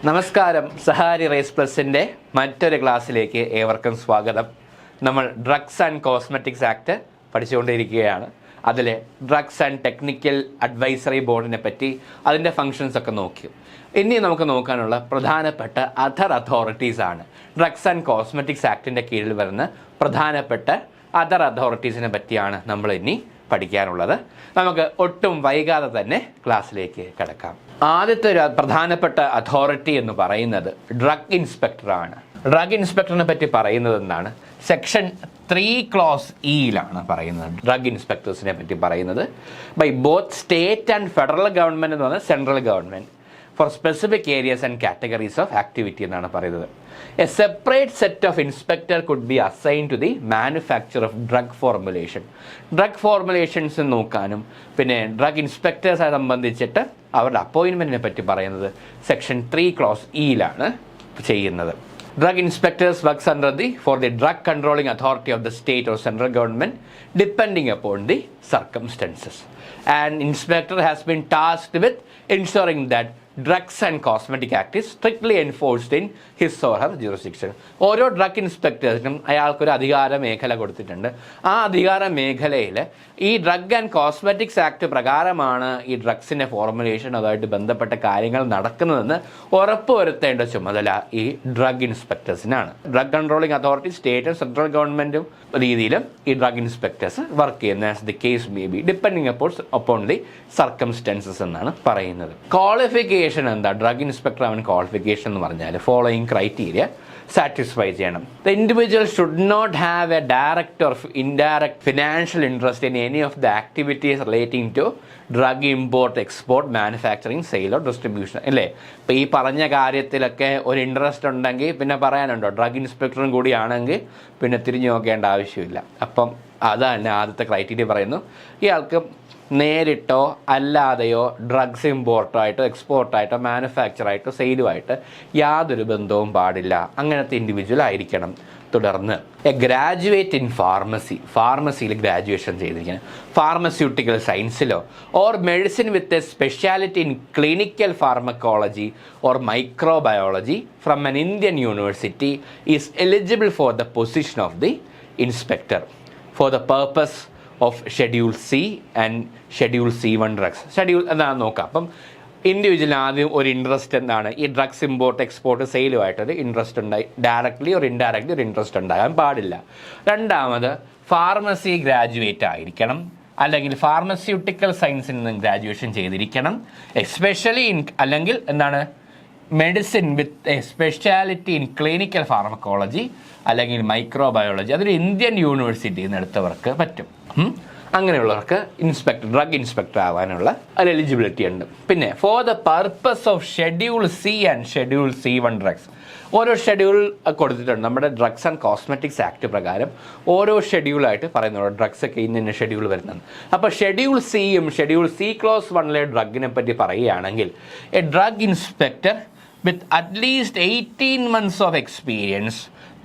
നമസ്കാരം. സഹാരി റേസ് പ്ലസിൻ്റെ മറ്റൊരു ക്ലാസ്സിലേക്ക് ഏവർക്കും സ്വാഗതം. നമ്മൾ ഡ്രഗ്സ് ആൻഡ് കോസ്മെറ്റിക്സ് ആക്ട് പഠിച്ചുകൊണ്ടിരിക്കുകയാണ്. അതിലെ ഡ്രഗ്സ് ആൻഡ് ടെക്നിക്കൽ അഡ്വൈസറി ബോർഡിനെ പറ്റി അതിൻ്റെ ഫങ്ഷൻസ് ഒക്കെ നോക്കി. ഇനി നമുക്ക് നോക്കാനുള്ള പ്രധാനപ്പെട്ട അതർ അതോറിറ്റീസ് ആണ്. ഡ്രഗ്സ് ആൻഡ് കോസ്മെറ്റിക്സ് ആക്ടിൻ്റെ കീഴിൽ വരുന്ന പ്രധാനപ്പെട്ട അതർ അതോറിറ്റീസിനെ പറ്റിയാണ് നമ്മൾ ഇനി പഠിക്കാനുള്ളത്. നമുക്ക് ഒട്ടും വൈകാതെ തന്നെ ക്ലാസ്സിലേക്ക് കിടക്കാം. ആദ്യത്തെ ഒരു പ്രധാനപ്പെട്ട അതോറിറ്റി എന്ന് പറയുന്നത് ഡ്രഗ് ഇൻസ്പെക്ടറാണ്. ഡ്രഗ് ഇൻസ്പെക്ടറിനെ പറ്റി പറയുന്നത് എന്താണ്? സെക്ഷൻ 3 ക്ലോസ് ഇയിലാണ് പറയുന്നത്. ഡ്രഗ് ഇൻസ്പെക്ടേഴ്സിനെ പറ്റി പറയുന്നത് by both state and federal government എന്ന് പറഞ്ഞാൽ central government for specific areas and categories of activity എന്നാണ് പറയുന്നത്. A separate set of inspector could be assign to the manufacture of drug formulation. Drug formulations നോക്കാനും പിന്നെ drug ഇൻസ്പെക്ടേഴ്സിനെ സംബന്ധിച്ചിട്ട് അവരുടെ അപ്പോയിൻമെൻറ്റിനെ പറ്റി പറയുന്നത് സെക്ഷൻ 3 ക്ലോസ് ഇയിലാണ് ചെയ്യുന്നത്. Drug inspectors works under for the drug controlling authority of the state or central government depending upon the circumstances. An inspector has been tasked with ensuring that Drugs and Cosmetic Act is strictly enforced in his or her jurisdiction. ഓരോ drug ഇൻസ്പെക്ടേഴ്സിനും അയാൾക്കൊരു അധികാര മേഖല കൊടുത്തിട്ടുണ്ട്. ആ അധികാര മേഖലയിൽ ഈ drug and cosmetics act പ്രകാരമാണ് ഈ ഡ്രഗ്സിൻ്റെ ഫോർമുലേഷൻ അതുമായിട്ട് ബന്ധപ്പെട്ട കാര്യങ്ങൾ നടക്കുന്നതെന്ന് ഉറപ്പുവരുത്തേണ്ട ചുമതല ഈ ഡ്രഗ് ഇൻസ്പെക്ടേഴ്സിനാണ്. ഡ്രഗ് കൺട്രോളിംഗ് അതോറിറ്റി സ്റ്റേറ്റും സെൻട്രൽ ഗവൺമെൻറ്റും രീതിയിലും ഈ ഡ്രഗ് ഇൻസ്പെക്ടേഴ്സ് വർക്ക് ചെയ്യുന്ന as the case may be depending upon the circumstances എന്നാണ് പറയുന്നത്. ക്വാളിഫിക്കേഷൻ എന്താ? ഡ്രഗ് ഇൻസ്പെക്ടർ അവൻ ക്വാളിഫിക്കേഷൻ എന്ന് പറഞ്ഞാൽ ഫോളോയിങ് ക്രൈറ്റീരിയ സാറ്റിസ്ഫൈ ചെയ്യണം. The individual should not have a direct or indirect financial interest in any of the activities relating to drug import, export, manufacturing, sale or distribution. അല്ലേ? ഇപ്പോൾ ഈ പറഞ്ഞ കാര്യത്തിലൊക്കെ ഒരു ഇൻട്രസ്റ്റ് ഉണ്ടെങ്കിൽ പിന്നെ പറയാനുണ്ടോ? ഡ്രഗ് ഇൻസ്പെക്ടറും കൂടിയാണെങ്കിൽ പിന്നെ തിരിഞ്ഞു നോക്കേണ്ട ആവശ്യമില്ല. അപ്പം അതാണ് ആദ്യത്തെ ക്രൈറ്റീരിയ പറയുന്നു. ഇയാൾക്ക് നേരിട്ടോ അല്ലാതെയോ ഡ്രഗ്സ് ഇമ്പോർട്ടായിട്ടോ എക്സ്പോർട്ടായിട്ടോ മാനുഫാക്ചറായിട്ടോ സെയിലുമായിട്ട് യാതൊരു ബന്ധവും പാടില്ല. അങ്ങനത്തെ ഇൻഡിവിജ്വൽ ആയിരിക്കണം. തുടർന്ന് എ ഗ്രാജുവേറ്റ് ഇൻ ഫാർമസിയിൽ ഗ്രാജുവേഷൻ ചെയ്തിരിക്കണം. ഫാർമസ്യൂട്ടിക്കൽ സയൻസിലോ or medicine with a speciality in clinical pharmacology or microbiology from an Indian university is eligible for the position of the inspector for the purpose of schedule C and schedule C1 drugs. Schedule എന്താണെന്ന് നോക്കാം. അപ്പം individual ആദ്യം ഒരു interest എന്താണ്? ഈ drugs import, export, സെയിലുമായിട്ടൊരു interest ഉണ്ടായി directly ഒരു ഇൻഡയറക്റ്റ്ലി ഒരു ഇൻട്രസ്റ്റ് ഉണ്ടാകാൻ പാടില്ല. രണ്ടാമത് ഫാർമസി ഗ്രാജുവേറ്റ് ആയിരിക്കണം, അല്ലെങ്കിൽ ഫാർമസ്യൂട്ടിക്കൽ സയൻസിൽ നിന്ന് ഗ്രാജുവേഷൻ ചെയ്തിരിക്കണം. എസ്പെഷ്യലി അല്ലെങ്കിൽ എന്താണ് medicine with a speciality in clinical pharmacology അല്ലെങ്കിൽ മൈക്രോബയോളജി. അതൊരു ഇന്ത്യൻ യൂണിവേഴ്സിറ്റിയിൽ നിന്ന് എടുത്തവർക്ക് പറ്റും. അങ്ങനെയുള്ളവർക്ക് ഡ്രഗ് ഇൻസ്പെക്ടർ ആവാനുള്ള ഒരു എലിജിബിലിറ്റി ഉണ്ട്. പിന്നെ four the purpose of schedule C and schedule C1 drugs. ഓരോ ഷെഡ്യൂൾ കൊടുത്തിട്ടുണ്ട് നമ്മുടെ ഡ്രഗ്സ് ആൻഡ് കോസ്മെറ്റിക്സ് ആക്ട് പ്രകാരം. ഓരോ ഷെഡ്യൂളായിട്ട് പറയുന്നുണ്ട് ഡ്രഗ്സ് ഒക്കെ ഇന്ന ഷെഡ്യൂൾ വരുന്നത്. അപ്പോൾ ഷെഡ്യൂൾ സിയും ഷെഡ്യൂൾ C ക്ലോസ് 1 ഡ്രഗിനെ പറ്റി പറയുകയാണെങ്കിൽ A drug inspector with at least 18 months of experience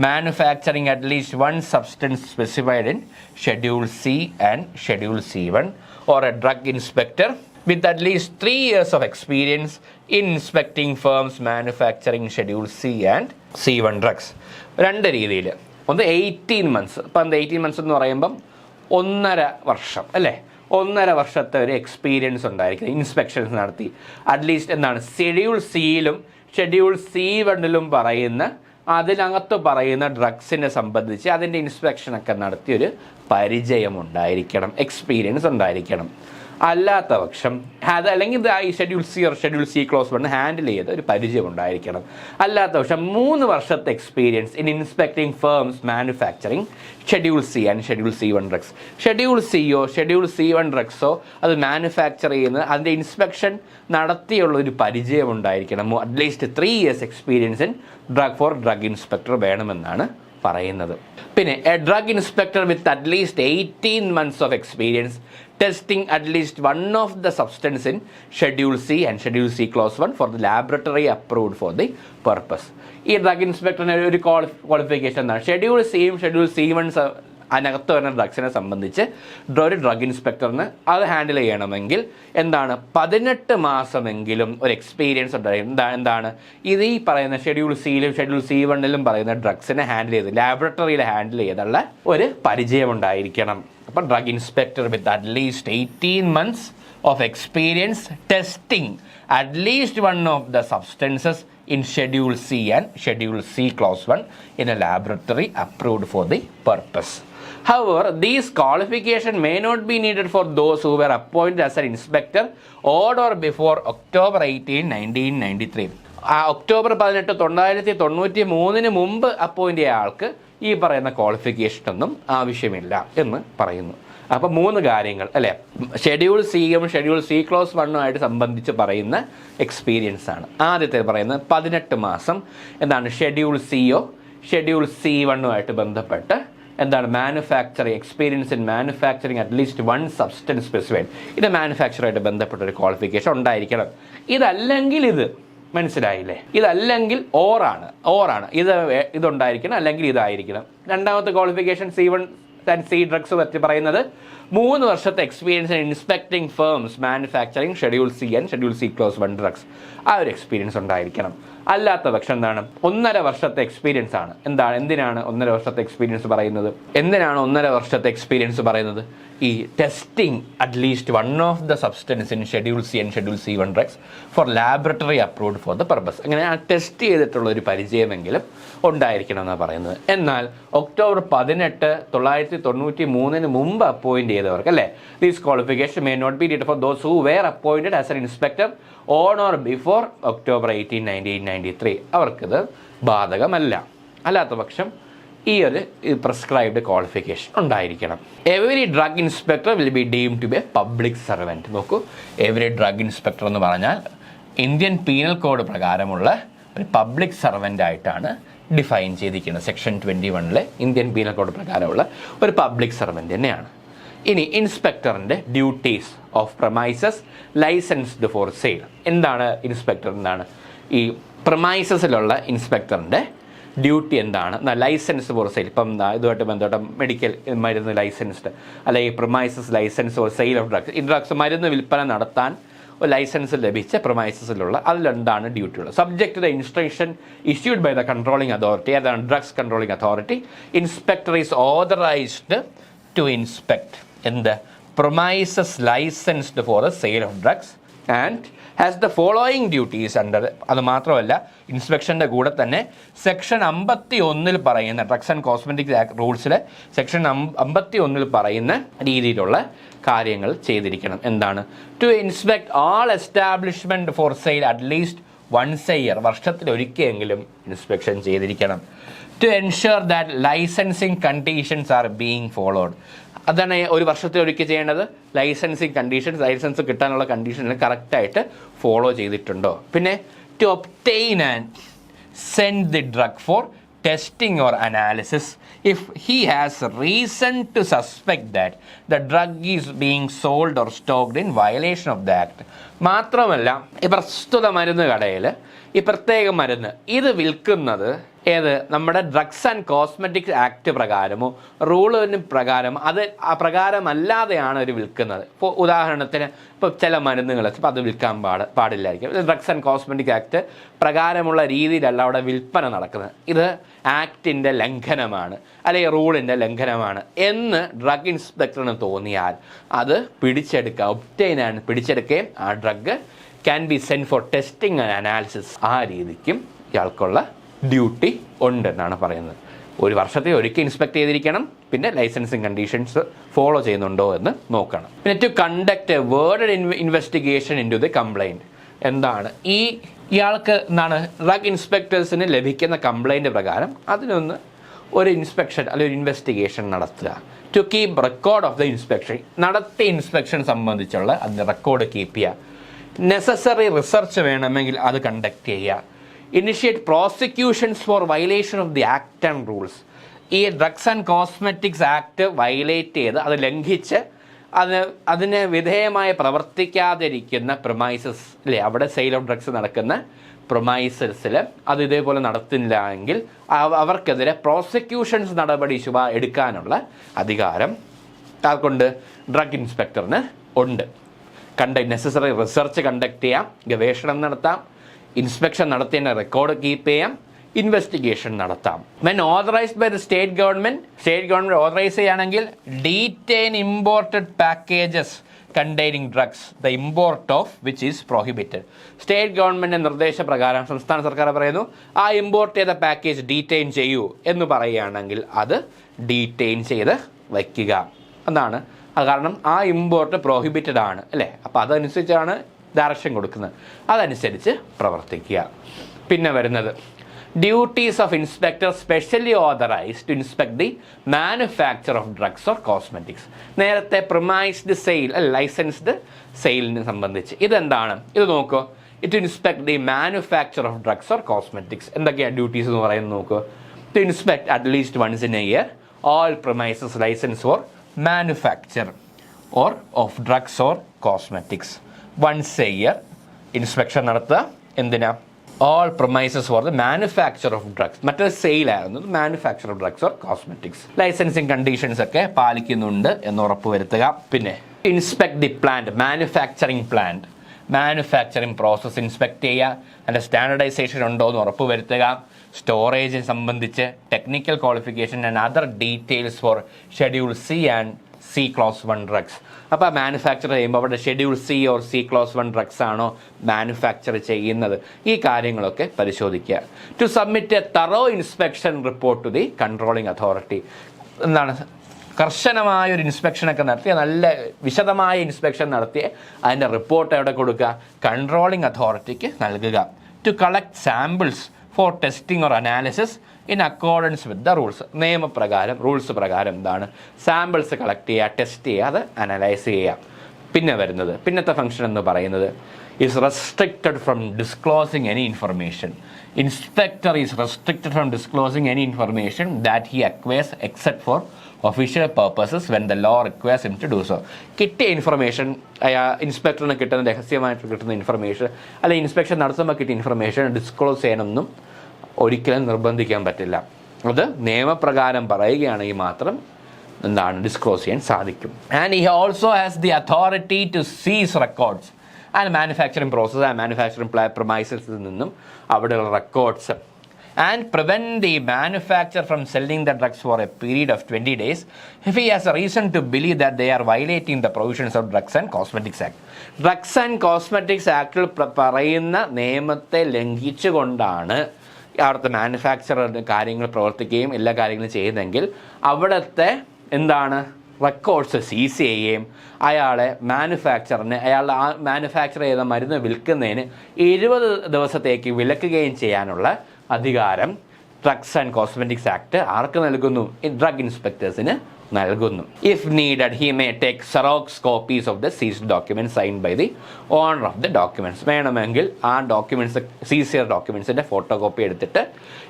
manufacturing at least one substance specified in Schedule C and Schedule C1, or a drug inspector with at least 3 years of experience in inspecting firms manufacturing Schedule C and C1 drugs. രണ്ട് രീതിയിൽ. ഒന്ന് 18 months. ഇപ്പം 18 months എന്ന് പറയുമ്പം 1.5 വർഷം അല്ലേ? 1.5 വർഷത്തെ ഒരു എക്സ്പീരിയൻസ് ഉണ്ടായിരിക്കും. ഇൻസ്പെക്ഷൻസ് നടത്തി അറ്റ്ലീസ്റ്റ് എന്താണ് ഷെഡ്യൂൾ സിയിലും ഷെഡ്യൂൾ C1 പറയുന്ന അതിനകത്ത് പറയുന്ന ഡ്രഗ്സിനെ സംബന്ധിച്ച് അതിൻ്റെ ഇൻസ്പെക്ഷനൊക്കെ നടത്തിയൊരു പരിചയമുണ്ടായിരിക്കണം, എക്സ്പീരിയൻസ് ഉണ്ടായിരിക്കണം. അല്ലാത്ത പക്ഷം അല്ലെങ്കിൽ ഈ schedule C or schedule C clause 1 handle ചെയ്ത ഒരു പരിചയം ഉണ്ടായിരിക്കണം. അല്ലാത്ത പക്ഷം 3 വർഷത്തെ experience in inspecting firms manufacturing schedule C and schedule C1 drugs. Schedule സിയോ ഷെഡ്യൂൾ C1 ഡ്രഗ്സോ അത് മാനുഫാക്ചർ ചെയ്യുന്നത് അതിൻ്റെ ഇൻസ്പെക്ഷൻ നടത്തിയുള്ളൊരു പരിചയം ഉണ്ടായിരിക്കണം. At least 3 years experience in drug inspector വേണമെന്നാണ് പറയുന്നത്. പിന്നെ a drug inspector with at least 18 months of experience testing at least one of the substance in schedule C and schedule C clause 1 for the laboratory approved for the purpose. ഈ drug ഇൻസ്പെക്ടറിന് ഒരു qualification എന്താണ്? Schedule സിയും schedule C1 അതിനകത്ത് വരുന്ന ഡ്രഗ്സിനെ സംബന്ധിച്ച് ഒരു drug ഇൻസ്പെക്ടറിന് അത് handle ചെയ്യണമെങ്കിൽ എന്താണ് 18 മാസമെങ്കിലും ഒരു എക്സ്പീരിയൻസ് ഉണ്ടായിരിക്കും. എന്താണ് ഇത് ഈ പറയുന്ന ഷെഡ്യൂൾ സിയിലും ഷെഡ്യൂൾ C1 പറയുന്ന ഡ്രഗ്സിനെ ഹാൻഡിൽ ചെയ്ത് ലാബറട്ടറിയിൽ ഹാൻഡിൽ ചെയ്തുള്ള ഒരു പരിചയം ഉണ്ടായിരിക്കണം. അപ്പം drug inspector with at least 18 months of experience testing at least one of the substances in Schedule C and Schedule C Clause 1 in a laboratory approved for the purpose. However, these qualifications may not be needed for those who were appointed as an inspector on or before October 18, 1993. October 18, 1993 മുമ്പ് appoint ചെയ്ത ആൾക്ക് ഈ പറയുന്ന qualification ഒന്നും ആവശ്യമില്ല എന്ന് പറയുന്നു. അപ്പോൾ 3 കാര്യങ്ങൾ അല്ലേ, ഷെഡ്യൂൾ സിയും ഷെഡ്യൂൾ C Clause 1 സംബന്ധിച്ച് പറയുന്ന എക്സ്പീരിയൻസ് ആണ്. ആദ്യത്തെ പറയുന്നത് 18 മാസം എന്താണ് ഷെഡ്യൂൾ സിയോ ഷെഡ്യൂൾ C1 ബന്ധപ്പെട്ട് എന്താണ് manufacturing experience in manufacturing at least 1 substance specified, ഇത് മാനുഫാക്ചറായിട്ട് ബന്ധപ്പെട്ട ഒരു ക്വാളിഫിക്കേഷൻ ഉണ്ടായിരിക്കണം. ഇതല്ലെങ്കിൽ ഇത് മനസ്സിലായില്ലേ, ഇതല്ലെങ്കിൽ ഓറാണ് ഇതുണ്ടായിരിക്കണം അല്ലെങ്കിൽ ഇതായിരിക്കണം. രണ്ടാമത്തെ qualification C1 and C drugs പറ്റി പറയുന്നത് 3 വർഷത്തെ experience in inspecting firms manufacturing schedule C and schedule C Clause 1 drugs, ആ ഒരു എക്സ്പീരിയൻസ് ഉണ്ടായിരിക്കണം. അല്ലാത്ത പക്ഷം എന്താണ് 1.5 വർഷത്തെ എക്സ്പീരിയൻസ് ആണ്. എന്തിനാണ് 1.5 വർഷത്തെ എക്സ്പീരിയൻസ് പറയുന്നത്? ഈ testing at least 1 of the substance in schedule C and schedule C1 drugs for laboratory approved for the purpose. അങ്ങനെ ആ ടെസ്റ്റ് ചെയ്തിട്ടുള്ള ഒരു പരിചയമെങ്കിലും ഉണ്ടായിരിക്കണം എന്നാണ് പറയുന്നത്. എന്നാൽ ഒക്ടോബർ 18, 1993 മുമ്പ് അപ്പോയിന്റ് ചെയ്തവർക്ക് അല്ലേ, these qualification may not be needed for those who were appointed as an inspector on or before October 18, 1993 അവർക്കിത് ബാധകമല്ല. അല്ലാത്ത പക്ഷം ഈ ഒരു പ്രിസ്ക്രൈബ്ഡ് ക്വാളിഫിക്കേഷൻ ഉണ്ടായിരിക്കണം. Every drug inspector will be deemed to be a public servant. നോക്കൂ, every drug inspector എന്ന് പറഞ്ഞാൽ ഇന്ത്യൻ പീനൽ കോഡ് പ്രകാരമുള്ള ഒരു പബ്ലിക് സർവൻ്റ് ആയിട്ടാണ് ഡിഫൈൻ ചെയ്തിരിക്കുന്നത്. സെക്ഷൻ 21 ഇന്ത്യൻ പീനൽ കോഡ് പ്രകാരമുള്ള ഒരു പബ്ലിക് സർവൻ്റ് തന്നെയാണ്. ഇനി ഇൻസ്പെക്ടറിൻ്റെ duties of premises licensed for sale. എന്താണ് ഇൻസ്പെക്ടർ? എന്താണ് ഈ പ്രമൈസസിലുള്ള ഇൻസ്പെക്ടറിൻ്റെ ഡ്യൂട്ടി എന്താണ്? ലൈസൻസ് ഫോർ സെയിൽ, ഇപ്പം ഇതുമായിട്ട് ബന്ധപ്പെട്ട മെഡിക്കൽ മരുന്ന് ലൈസൻസ്ഡ് അല്ലെങ്കിൽ premises licence for sale of drugs, ഈ ഡ്രഗ്സ് മരുന്ന് വിൽപ്പന നടത്താൻ ലൈസൻസ് ലഭിച്ച പ്രമൈസസിലുള്ള അതിലെന്താണ് ഡ്യൂട്ടി ഉള്ളത്? Subject to the instruction issued by the controlling authority, അതാണ് drugs controlling authority. Inspector is authorised to inspect എന്ത് premises licensed for the sale of drugs and has the following duties under. അത് മാത്രമല്ല, ഇൻസ്പെക്ഷൻ്റെ കൂടെ തന്നെ section 51 പറയുന്ന drugs and cosmetics act റൂൾസിലെ section 51 പറയുന്ന രീതിയിലുള്ള കാര്യങ്ങൾ ചെയ്തിരിക്കണം. എന്താണ്? To inspect all establishment for sale at least once a year, വർഷത്തിലൊരിക്കലെങ്കിലും ഇൻസ്പെക്ഷൻ ചെയ്തിരിക്കണം. To ensure that licensing conditions are being followed, അതാണ് ഒരു വർഷത്തിലൊരിക്കൽ ചെയ്യേണ്ടത്. ലൈസൻസിങ് കണ്ടീഷൻസ്, ലൈസൻസ് കിട്ടാനുള്ള കണ്ടീഷൻസ് കറക്റ്റായിട്ട് ഫോളോ ചെയ്തിട്ടുണ്ടോ. പിന്നെ to obtain and send the drug for testing or analysis if he has reason to suspect that the drug is being sold or stocked in violation of the act. മാത്രമല്ല, ഈ പ്രസ്തുത മരുന്ന് കടയിൽ ഈ പ്രത്യേക മരുന്ന് ഇത് വിൽക്കുന്നത് നമ്മുടെ ഡ്രഗ്സ് ആൻഡ് കോസ്മെറ്റിക്സ് ആക്ട് പ്രകാരമോ റൂളിന് പ്രകാരം അത് ആ പ്രകാരമല്ലാതെയാണ് അവർ വിൽക്കുന്നത്. ഇപ്പോൾ ഉദാഹരണത്തിന് ഇപ്പോൾ ചില മരുന്നുകൾ ഇപ്പോൾ അത് വിൽക്കാൻ പാടില്ലായിരിക്കും. ഡ്രഗ്സ് ആൻഡ് കോസ്മെറ്റിക്സ് ആക്ട് പ്രകാരമുള്ള രീതിയിലല്ല അവിടെ വിൽപ്പന നടക്കുന്നത്. ഇത് ആക്ടിൻ്റെ ലംഘനമാണ് അല്ലെങ്കിൽ റൂളിൻ്റെ ലംഘനമാണ് എന്ന് ഡ്രഗ് ഇൻസ്പെക്ടറിന് തോന്നിയാൽ അത് പിടിച്ചെടുക്കുകയും ആ drug can be send four testing and analysis, ആ രീതിക്കും ഇയാൾക്കുള്ള ഡ്യൂട്ടി ഉണ്ടെന്നാണ് പറയുന്നത്. ഒരു വർഷത്തെ ഒരിക്കൽ ഇൻസ്പെക്ട് ചെയ്തിരിക്കണം. പിന്നെ ലൈസൻസിങ് കണ്ടീഷൻസ് ഫോളോ ചെയ്യുന്നുണ്ടോ എന്ന് നോക്കണം. പിന്നെ to conduct a word investigation into the complaint. എന്താണ് ഇയാൾക്ക് ഡ്രഗ് ഇൻസ്പെക്ടേഴ്സിന് ലഭിക്കുന്ന കംപ്ലൈൻറ്റ് പ്രകാരം അതിനൊന്ന് ഒരു ഇൻസ്പെക്ഷൻ അല്ലെങ്കിൽ ഒരു ഇൻവെസ്റ്റിഗേഷൻ നടത്തുക. To keep record of the inspection, നടത്തിയ ഇൻസ്പെക്ഷൻ സംബന്ധിച്ചുള്ള അതിൻ്റെ റെക്കോർഡ് കീപ്പ് ചെയ്യുക. നെസസറി റിസർച്ച് വേണമെങ്കിൽ അത് കണ്ടക്ട് ചെയ്യുക. Initiate prosecutions for violation of the act and rules. ഈ drugs and cosmetics act violate ചെയ്ത് അത് ലംഘിച്ച് അതിന് വിധേയമായി പ്രവർത്തിക്കാതിരിക്കുന്ന പ്രമൈസസ് അവിടെ സെയിൽ ഓഫ് ഡ്രഗ്സ് നടക്കുന്ന പ്രൊമൈസസിൽ അത് ഇതേപോലെ നടത്തില്ല എങ്കിൽ അവർക്കെതിരെ പ്രോസിക്യൂഷൻസ് നടപടി എടുക്കാനുള്ള അധികാരം ആർക്കുണ്ട്? ഡ്രഗ് ഇൻസ്പെക്ടറിന് ഉണ്ട്. നെസസറി റിസർച്ച് കണ്ടക്ട് ചെയ്യാം, ഗവേഷണം നടത്താം, ഇൻസ്പെക്ഷൻ നടത്തിയതിൻ്റെ റെക്കോർഡ് കീപ്പ് ചെയ്യാം, ഇൻവെസ്റ്റിഗേഷൻ നടത്താം. When authorised by the state government authorise ചെയ്യുകയാണെങ്കിൽ detain imported packages containing drugs the import of which is prohibited. State government നിർദ്ദേശപ്രകാരം സംസ്ഥാന സർക്കാർ പറയുന്നു ആ ഇമ്പോർട്ട് ചെയ്ത പാക്കേജ് ഡീറ്റെയിൻ ചെയ്യൂ എന്ന് പറയുകയാണെങ്കിൽ അത് ഡീറ്റെയിൻ ചെയ്ത് വയ്ക്കുക എന്നാണ്. കാരണം ആ ഇമ്പോർട്ട് പ്രോഹിബിറ്റഡ് ആണ് അല്ലേ. അപ്പോൾ അതനുസരിച്ചാണ് ഡയറക്ഷൻ കൊടുക്കുന്നത്, അതനുസരിച്ച് പ്രവർത്തിക്കുക. പിന്നെ വരുന്നത് duties of inspector specially authorised to inspect the manufacture of drugs or cosmetics. നേരത്തെ പ്രിമൈസ്ഡ് സെയിൽ ലൈസൻസ്ഡ് സെയിലിനെ സംബന്ധിച്ച് ഇതെന്താണ്? ഇത് നോക്കൂ. To inspect the manufacture of drugs or cosmetics. എന്തൊക്കെയാണ് ഡ്യൂട്ടീസ് എന്ന് പറയുന്നത് നോക്കൂ. To inspect at least once in a year all premises license for manufacture or of drugs or cosmetics. Once a year inspection നടത്തുക. എന്തിനാ? all premises for the manufacture of drugs. മറ്റേ sale ആയിരുന്നു, manufacture of drugs or cosmetics. Licensing conditions ഒക്കെ പാലിക്കുന്നുണ്ട് എന്ന് ഉറപ്പുവരുത്തുക. പിന്നെ inspect the plant, manufacturing process inspect ചെയ്യുക. അതിൻ്റെ സ്റ്റാൻഡർഡൈസേഷൻ ഉണ്ടോ എന്ന് ഉറപ്പുവരുത്തുക. സ്റ്റോറേജിനെ സംബന്ധിച്ച് technical qualification and other details for schedule C and C class 1 drugs. അപ്പോൾ മാനുഫാക്ചർ ചെയ്യുമ്പോൾ അവിടെ schedule C or C class 1 drugs ആണോ മാനുഫാക്ചർ ചെയ്യുന്നത്, ഈ കാര്യങ്ങളൊക്കെ പരിശോധിക്കുക. To submit a thorough inspection report to the controlling authority. എന്താണ്? കർശനമായ ഒരു ഇൻസ്പെക്ഷനൊക്കെ നടത്തി, നല്ല വിശദമായ ഇൻസ്പെക്ഷൻ നടത്തി അതിൻ്റെ റിപ്പോർട്ട് എവിടെ കൊടുക്കുക? കൺട്രോളിംഗ് അതോറിറ്റിക്ക് നൽകുക. To collect samples for testing or analysis in accordance with the rules. നിയമപ്രകാരം റൂൾസ് പ്രകാരം എന്താണ്? സാമ്പിൾസ് കളക്ട് ചെയ്യുക, ടെസ്റ്റ് ചെയ്യുക, അത് അനലൈസ് ചെയ്യുക. പിന്നെ വരുന്നത് പിന്നത്തെ ഫംഗ്ഷൻ എന്ന് പറയുന്നത് is restricted from disclosing any information. Inspector is restricted from disclosing any information that he acquires except for official purposes when the law requires him to do so. കിട്ടിയ information ഇൻസ്പെക്ടറിന് കിട്ടുന്ന രഹസ്യമായിട്ട് കിട്ടുന്ന ഇൻഫർമേഷൻ അല്ലെങ്കിൽ inspection നടത്തുമ്പോൾ കിട്ടിയ information disclose ചെയ്യാനൊന്നും ഒരിക്കലും നിർബന്ധിക്കാൻ പറ്റില്ല. അത് നിയമപ്രകാരം പറയുകയാണെങ്കിൽ മാത്രം എന്താണ് ഡിസ്ക്ലോസ് ചെയ്യാൻ സാധിക്കും. And he also has the authority to seize records and manufacturing process and manufacturing പ്രൊമൈസസിൽ നിന്നും അവിടെയുള്ള records and prevent the manufacture from selling the drugs for a period of 20 days if he has a reason to believe that they are violating the provisions of Drugs and Cosmetics Act. Drugs and cosmetics ആക്ടിൽ പറയുന്ന നിയമത്തെ ലംഘിച്ചുകൊണ്ടാണ് അവിടുത്തെ മാനുഫാക്ചറിൻ്റെ കാര്യങ്ങൾ പ്രവർത്തിക്കുകയും എല്ലാ കാര്യങ്ങളും ചെയ്യുന്നതെങ്കിൽ അവിടുത്തെ എന്താണ് റെക്കോർഡ്സ് സീസ് ചെയ്യുകയും അയാളെ അയാളുടെ ആ മാനുഫാക്ചർ ചെയ്ത മരുന്ന് വിൽക്കുന്നതിന് 20 ദിവസത്തേക്ക് വിലക്കുകയും ചെയ്യാനുള്ള അധികാരം ഡ്രഗ്സ് ആൻഡ് കോസ്മെറ്റിക്സ് ആക്ട് ആർക്ക് നൽകുന്നു? ഡ്രഗ് ഇൻസ്പെക്ടേഴ്സിന് നൽകുന്നു. If needed he may take Xerox copies of the seized documents signed by the owner of the documents. വേണമെങ്കിൽ ആ ഡോക്യുമെൻറ്റ്സ് സീസ് ചെയ്ത ഡോക്യുമെൻറ്റ്സിൻ്റെ ഫോട്ടോ കോപ്പി എടുത്തിട്ട്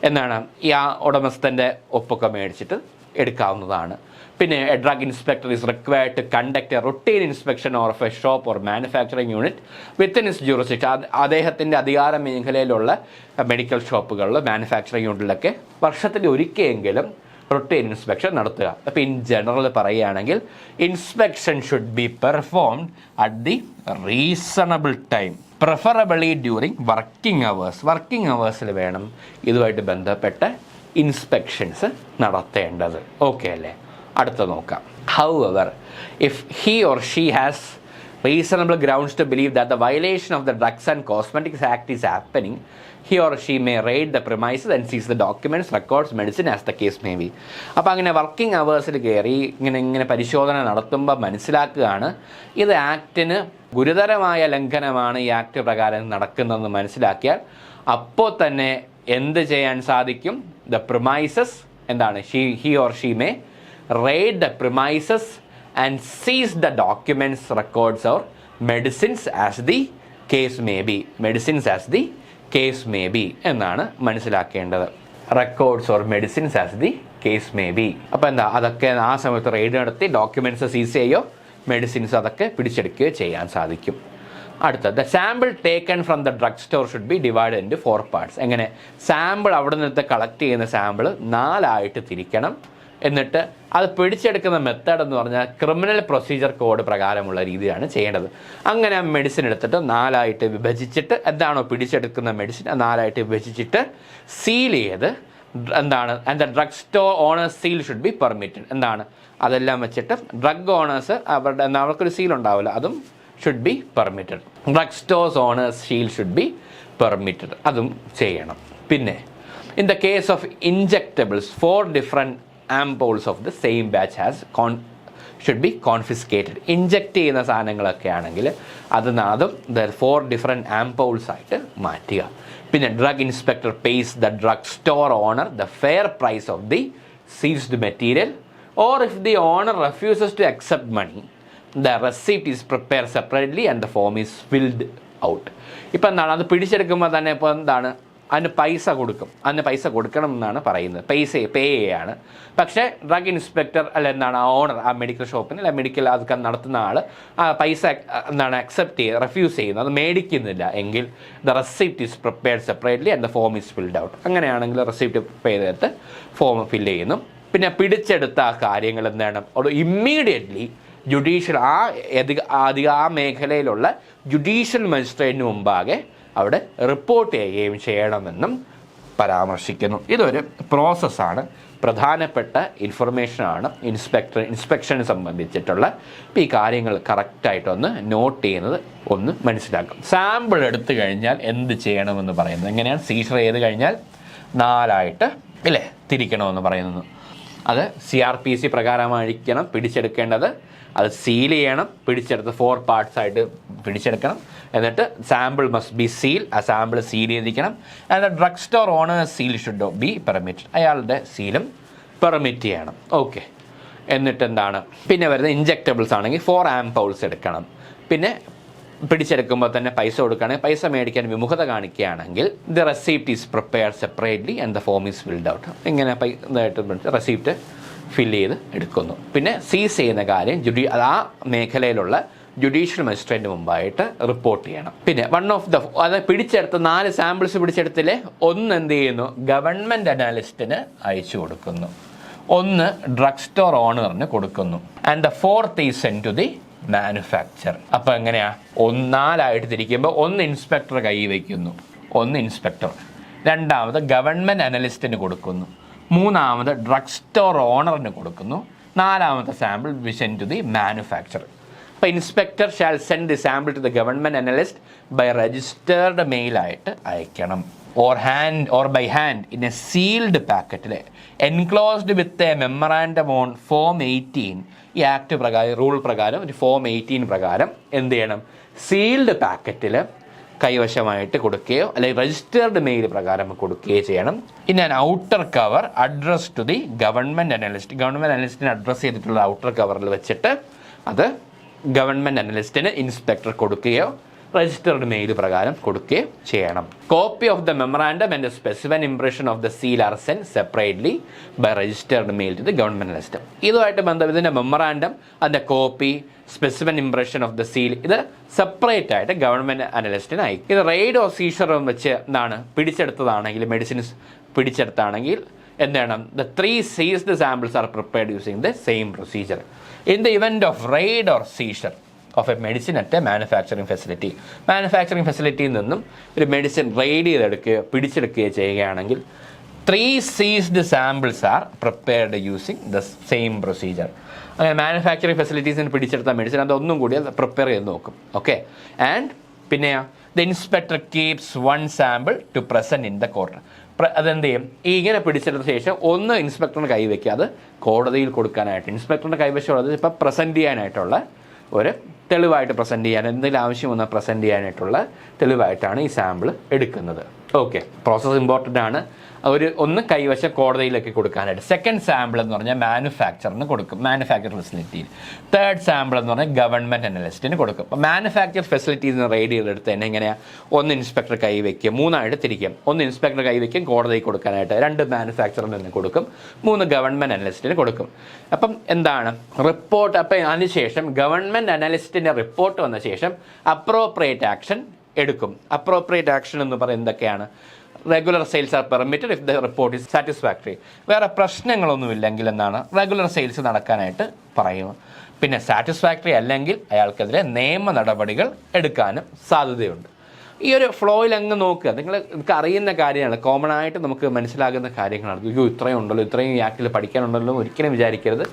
എന്താണ് ഈ ആ ഉടമസ്ഥൻ്റെ ഒപ്പൊക്കെ മേടിച്ചിട്ട് എടുക്കാവുന്നതാണ്. പിന്നെ a drug inspector is required to conduct a routine inspection of a shop or manufacturing unit within his jurisdiction. അദ്ദേഹത്തിൻ്റെ അധികാര മേഖലയിലുള്ള മെഡിക്കൽ ഷോപ്പുകളിൽ മാനുഫാക്ചറിങ് യൂണിറ്റിലൊക്കെ വർഷത്തിൽ ഒരിക്കലെങ്കിലും റുട്ടീൻ ഇൻസ്പെക്ഷൻ നടത്തുക. അപ്പോൾ ഇൻ ജനറൽ പറയുകയാണെങ്കിൽ inspection should be performed at the reasonable time, preferably during working hours. Working അവേഴ്സിൽ വേണം ഇതുമായിട്ട് ബന്ധപ്പെട്ട ഇൻസ്പെക്ഷൻസ് നടത്തേണ്ടത്. ഓക്കെ അല്ലേ? അടുത്ത നോക്കാം. However, if he or she has reasonable grounds to believe that the violation of the Drugs and Cosmetics Act is happening, he or she may raid the premises and seize the documents, records, medicine as the case may be. അപ്പോൾ അങ്ങനെ working അവേഴ്സിൽ കയറി ഇങ്ങനെ പരിശോധന നടത്തുമ്പോൾ മനസ്സിലാക്കുകയാണ് ഇത് ആക്ടിന് ഗുരുതരമായ ലംഘനമാണ് ഈ ആക്ട് പ്രകാരം നടക്കുന്നതെന്ന് മനസ്സിലാക്കിയാൽ അപ്പോൾ തന്നെ എന്ത് ചെയ്യാൻ സാധിക്കും? ദ പ്രിമൈസസ് എന്താണ്? he or she may raid the premises and seize the documents, records or medicines as the case may be. Medicines as the case may be എന്നാണ് മനസ്സിലാക്കേണ്ടത്. Records or medicines as the case may B. അപ്പോൾ എന്താ അതൊക്കെ ആ സമയത്ത് raid നടത്തി documents സീസ് ചെയ്യുകയോ മെഡിസിൻസ് അതൊക്കെ പിടിച്ചെടുക്കുകയോ ചെയ്യാൻ സാധിക്കും. അടുത്ത the sample taken from the drug store should be divide into 4 parts. എങ്ങനെ? സാമ്പിൾ അവിടെ നിന്ന് കളക്ട് ചെയ്യുന്ന സാമ്പിൾ 4 തിരിക്കണം. എന്നിട്ട് അത് പിടിച്ചെടുക്കുന്ന മെത്തേഡ് എന്ന് പറഞ്ഞാൽ ക്രിമിനൽ പ്രൊസീജിയർ കോഡ് പ്രകാരമുള്ള രീതിയാണ് ചെയ്യേണ്ടത്. അങ്ങനെ ആ മെഡിസിൻ എടുത്തിട്ട് 4 വിഭജിച്ചിട്ട്, എന്താണോ പിടിച്ചെടുക്കുന്ന മെഡിസിൻ 4 വിഭജിച്ചിട്ട് സീൽ ചെയ്ത് എന്താണ്, and the drug store owners seal should be permitted. എന്താണ്, അതെല്ലാം വെച്ചിട്ട് ഡ്രഗ് ഓണേഴ്സ് അവർക്കൊരു സീൽ ഉണ്ടാവില്ല, അതും should be permitted. Drug stores owners seal should be permitted, അതും ചെയ്യണം. പിന്നെ in the case of injectables 4 different ampoules of the same batch should be confiscated. Inject ചെയ്യുന്ന സാധനങ്ങളൊക്കെ ആണെങ്കിൽ അതും 4 ഡിഫറെൻറ്റ് ampoules ആയിട്ട് മാറ്റുക. പിന്നെ drug inspector pays the drug store owner the fair price of the seized material, or if the owner refuses to accept money the receipt is prepare separately and the form is filled out. ഇപ്പം എന്താണ്, അത് പിടിച്ചെടുക്കുമ്പോൾ തന്നെ ഇപ്പോൾ എന്താണ്, അതിന് പൈസ കൊടുക്കണം എന്നാണ് പറയുന്നത്, പേ ചെയ്യാണ്. പക്ഷേ ഡ്രഗ് ഇൻസ്പെക്ടർ എന്താണ്, ആ ഓണർ, ആ മെഡിക്കൽ ഷോപ്പിന് അല്ല മെഡിക്കൽ അതൊക്കെ നടത്തുന്ന ആൾ ആ പൈസ റെഫ്യൂസ് ചെയ്യുന്നു, അത് മേടിക്കുന്നില്ല എങ്കിൽ the receipt is prepared separately and the form is filled out. അങ്ങനെയാണെങ്കിൽ റെസിപ്റ്റ് പേ ചെയ്തിട്ട് ഫോം ഫില്ല് ചെയ്യുന്നു. പിന്നെ പിടിച്ചെടുത്ത ആ കാര്യങ്ങൾ എന്താണ്, ഒരു ഇമ്മീഡിയറ്റ്ലി ജുഡീഷ്യൽ ആ മേഖലയിലുള്ള ജുഡീഷ്യൽ മജിസ്ട്രേറ്റിന് മുമ്പാകെ അവിടെ റിപ്പോർട്ട് ചെയ്യുകയും ചെയ്യണമെന്നും പരാമർശിക്കുന്നു. ഇതൊരു പ്രോസസ്സാണ്, പ്രധാനപ്പെട്ട ഇൻഫർമേഷനാണ് ഇൻസ്പെക്ഷനെ സംബന്ധിച്ചിട്ടുള്ള. ഇപ്പോൾ ഈ കാര്യങ്ങൾ കറക്റ്റായിട്ടൊന്ന് നോട്ട് ചെയ്യുന്നത് ഒന്ന് മനസ്സിലാക്കും. സാമ്പിൾ എടുത്തു കഴിഞ്ഞാൽ എന്ത് ചെയ്യണമെന്ന് പറയുന്നത് എങ്ങനെയാണ്? സീസർ ചെയ്ത് കഴിഞ്ഞാൽ 4 ഇല്ലേ തിരിക്കണമെന്ന് പറയുന്നത്. അത് CRPC പ്രകാരമായിരിക്കണം പിടിച്ചെടുക്കേണ്ടത്. അത് സീൽ ചെയ്യണം, പിടിച്ചെടുത്ത് 4 പാർട്സ് ആയിട്ട് പിടിച്ചെടുക്കണം. എന്നിട്ട് സാമ്പിൾ മസ്റ്റ് ബി സീൽ, ആ സാമ്പിൾ സീൽ ചെയ്തിരിക്കണം. And drug store owner seal should be permitted, അയാളുടെ സീലും പെർമിറ്റ് ചെയ്യണം. ഓക്കെ. എന്നിട്ട് എന്താണ് പിന്നെ വരുന്നത്? ഇൻജെക്റ്റബിൾസ് ആണെങ്കിൽ 4 ampoules എടുക്കണം. പിന്നെ പിടിച്ചെടുക്കുമ്പോൾ തന്നെ പൈസ കൊടുക്കുകയാണെങ്കിൽ, പൈസ മേടിക്കാൻ വിമുഖത കാണിക്കുകയാണെങ്കിൽ the receipt is prepared separately and the form is filled out. ഇങ്ങനെ ഇതായിട്ട് റെസിപ്റ്റ് ഫില്ല് ചെയ്ത് എടുക്കുന്നു. പിന്നെ സീസ് ചെയ്യുന്ന കാര്യം ആ മേഖലയിലുള്ള ജുഡീഷ്യൽ മജിസ്ട്രേറ്റിന് മുമ്പായിട്ട് റിപ്പോർട്ട് ചെയ്യണം. പിന്നെ അത് പിടിച്ചെടുത്ത 4 സാമ്പിൾസ് പിടിച്ചെടുത്തില്ലേ, ഒന്ന് എന്ത് ചെയ്യുന്നു, ഗവൺമെൻറ് അനാലിസ്റ്റിന് അയച്ചു കൊടുക്കുന്നു, ഒന്ന് ഡ്രഗ് സ്റ്റോർ ഓണറിന് കൊടുക്കുന്നു. And the 4th is send to the manufacture. അപ്പോൾ എങ്ങനെയാ, 4 തിരിക്കുമ്പോൾ ഒന്ന് ഇൻസ്പെക്ടർ കൈ വയ്ക്കുന്നു, ഒന്ന് ഇൻസ്പെക്ടർ, രണ്ടാമത് ഗവൺമെൻറ് അനലിസ്റ്റിന് കൊടുക്കുന്നു, മൂന്നാമത് ഡ്രഗ് സ്റ്റോർ ഓണറിന് കൊടുക്കുന്നു, 4ാമത്തെ sample we send to the manufacture. അപ്പോൾ inspector shall send the sample to the government analyst by registered മെയിലായിട്ട് അയക്കണം, or by hand in a sealed packet enclosed with a memorandum on Form 18. ഈ act പ്രകാരം, rule പ്രകാരം, ഒരു Form 18 പ്രകാരം എന്ത് ചെയ്യണം, സീൽഡ് പാക്കറ്റിൽ കൈവശമായിട്ട് കൊടുക്കുകയോ അല്ലെങ്കിൽ രജിസ്റ്റേർഡ് മെയിൽ പ്രകാരം കൊടുക്കുകയോ ചെയ്യണം. In an outer cover address to the government അനലിസ്റ്റിന് അഡ്രസ്സ് ചെയ്തിട്ടുള്ള ഔട്ടർ കവറിൽ വെച്ചിട്ട് അത് ഗവൺമെൻറ് അനലിസ്റ്റിന് ഇൻസ്പെക്ടർ കൊടുക്കുകയോ രജിസ്റ്റേർഡ് മെയിൽ പ്രകാരം കൊടുക്കുകയും ചെയ്യണം. Copy of the memorandum and specific impression of the seal are send separately by registered mail to the government analyst. ഇതുമായിട്ട് ഇതിൻ്റെ മെമ്മറാൻഡം, അതിൻ്റെ copy, specific impression of the seal, ഇത് separate ആയിട്ട് government അനലിസ്റ്റിന് അയക്കും. ഇത് റെയ്ഡ് ഓർ സീഷറും വെച്ച് പിടിച്ചെടുത്തതാണെങ്കിൽ, medicines പിടിച്ചെടുത്താണെങ്കിൽ എന്താണ്, the 3 seized samples are prepared using the same procedure. In the event of raid or seizure of a medicine at a manufacturing facility, manufacturing ഫെസിലിറ്റിയിൽ നിന്നും ഒരു മെഡിസിൻ റെയ്ഡ് പിടിച്ചെടുക്കുകയോ ചെയ്യുകയാണെങ്കിൽ 3 seized samples are prepared using the same procedure. അങ്ങനെ manufacturing ഫെസിലിറ്റീസിന് പിടിച്ചെടുത്ത medicine അതൊന്നും കൂടി prepare ചെയ്ത് നോക്കും. ഓക്കെ. ആൻഡ് പിന്നെ the inspector keeps 1 sample to present in the court. അതെന്ത് ചെയ്യും, ഇങ്ങനെ പിടിച്ചെടുത്ത ശേഷം ഒന്ന് ഇൻസ്പെക്ടറിന് കൈവയ്ക്കുക, അത് കോടതിയിൽ കൊടുക്കാനായിട്ട്. ഇൻസ്പെക്ടറിൻ്റെ കൈവശമുള്ളത് ഇപ്പോൾ പ്രസൻറ്റ് ചെയ്യാനായിട്ടുള്ള ഒരു തെളിവായിട്ട്, പ്രസൻറ്റ് ചെയ്യാൻ എന്തെങ്കിലും ആവശ്യം വന്നാൽ പ്രസൻറ്റ് ചെയ്യാനായിട്ടുള്ള തെളിവായിട്ടാണ് ഈ സാമ്പിൾ എടുക്കുന്നത്. ഓക്കെ, പ്രോസസ്സ് ഇമ്പോർട്ടൻ്റ് ആണ്. ഒന്ന് കൈവശം കോടതിയിലേക്ക് കൊടുക്കാനായിട്ട്. സെക്കൻഡ് സാമ്പിൾ എന്ന് പറഞ്ഞാൽ മാനുഫാക്ചറിന് കൊടുക്കും, മാനുഫാക്ചർ ഫെസിലിറ്റിയിൽ. തേർഡ് സാമ്പിൾ എന്ന് പറഞ്ഞാൽ ഗവൺമെൻറ് അനലിസ്റ്റിന് കൊടുക്കും. അപ്പോൾ മാനുഫാക്ചർ ഫെസിലിറ്റീസ് നിന്ന് റെയ്ഡ് ചെയ്തെടുത്ത് തന്നെ എങ്ങനെയാണ്, ഒന്ന് ഇൻസ്പെക്ടർ കൈവയ്ക്കും, 3 തിരിക്കും. ഒന്ന് ഇൻസ്പെക്ടർ കൈവയ്ക്കും കോടതിയിൽ കൊടുക്കാനായിട്ട്, 2 മാനുഫാക്ചറിന് തന്നെ കൊടുക്കും, 3 ഗവൺമെൻറ് അനലിസ്റ്റിന് കൊടുക്കും. അപ്പം എന്താണ് റിപ്പോർട്ട്? അപ്പം അതിനുശേഷം ഗവൺമെൻറ് അനലിസ്റ്റിൻ്റെ റിപ്പോർട്ട് വന്ന ശേഷം അപ്രോപ്രിയേറ്റ് ആക്ഷൻ എടുക്കും. അപ്രോപ്രിയേറ്റ് ആക്ഷൻ എന്ന് പറയുന്നത് എന്തൊക്കെയാണ്? Regular sales R permitted if the report is satisfactory. വേറെ പ്രശ്നങ്ങളൊന്നുമില്ലെങ്കിൽ എന്താണ്, റെഗുലർ സെയിൽസ് നടക്കാനായിട്ട് പറയും. പിന്നെ സാറ്റിസ്ഫാക്ടറി അല്ലെങ്കിൽ അയാൾക്കെതിരെ നിയമ നടപടികൾ എടുക്കാനും സാധ്യതയുണ്ട്. ഈ ഒരു ഫ്ലോയിൽ അങ്ങ് നോക്കുക. നിങ്ങൾക്ക് അറിയുന്ന കാര്യമാണ്, കോമൺ ആയിട്ട് നമുക്ക് മനസ്സിലാകുന്ന കാര്യങ്ങളാണ്. അയ്യോ ഇത്രയും ഉണ്ടല്ലോ, ഇത്രയും ഈ ആക്ടിൽ പഠിക്കാനുണ്ടല്ലോ ഒരിക്കലും വിചാരിക്കരുത്.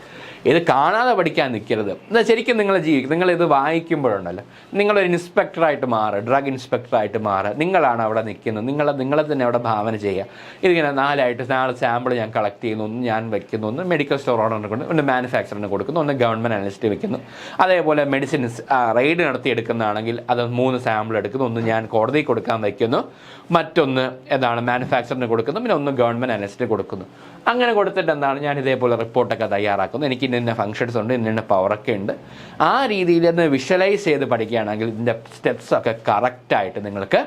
ഇത് കാണാതെ പഠിക്കാൻ നിൽക്കരുത്. എന്നാൽ ശരിക്കും നിങ്ങൾ ജീവിക്കും. നിങ്ങളിത് വായിക്കുമ്പോഴുണ്ടല്ലോ, നിങ്ങളൊരു ഇൻസ്പെക്ടറായിട്ട് മാറുക, ഡ്രഗ് ഇൻസ്പെക്ടറായിട്ട് മാറുക. നിങ്ങളാണ് അവിടെ നിൽക്കുന്നത്, നിങ്ങളെ തന്നെ അവിടെ ഭാവന ചെയ്യുക. ഇതിങ്ങനെ 4 സാമ്പിൾ ഞാൻ കളക്ട് ചെയ്യുന്നു, ഒന്ന് ഞാൻ വയ്ക്കുന്നു, ഒന്ന് മെഡിക്കൽ സ്റ്റോർ ഓണറിനെ കൊണ്ട്, ഒന്ന് മാനുഫാക്ചറിന് കൊടുക്കുന്നു, ഒന്ന് ഗവൺമെൻറ് അനലിസ്റ്റ് വയ്ക്കുന്നു. അതേപോലെ മെഡിസിൻസ് റെയ്ഡ് നടത്തിയെടുക്കുന്നതാണെങ്കിൽ അത് 3 സാമ്പിൾ എടുക്കുന്നു, ഒന്ന് ഞാൻ കോടതിയിൽ കൊടുക്കാൻ വയ്ക്കുന്നു, മറ്റൊന്ന് മാനുഫാക്ചറിന് കൊടുക്കുന്നു, പിന്നെ ഒന്ന് ഗവൺമെൻറ് അനലിസ്റ്റിന് കൊടുക്കുന്നു. അങ്ങനെ കൊടുത്തിട്ട് ഞാൻ ഇതേപോലെ റിപ്പോർട്ടൊക്കെ തയ്യാറാക്കുന്നു, എനിക്ക് ഇന്ന ഫങ്ഷൻസ് ഉണ്ട്, ഇന്ന പവറൊക്കെ ഉണ്ട്. ആ രീതിയിൽ ഒന്ന് വിഷ്വലൈസ് ചെയ്ത് പഠിക്കുകയാണെങ്കിൽ ഇതിൻ്റെ സ്റ്റെപ്സൊക്കെ കറക്റ്റായിട്ട് നിങ്ങൾക്ക്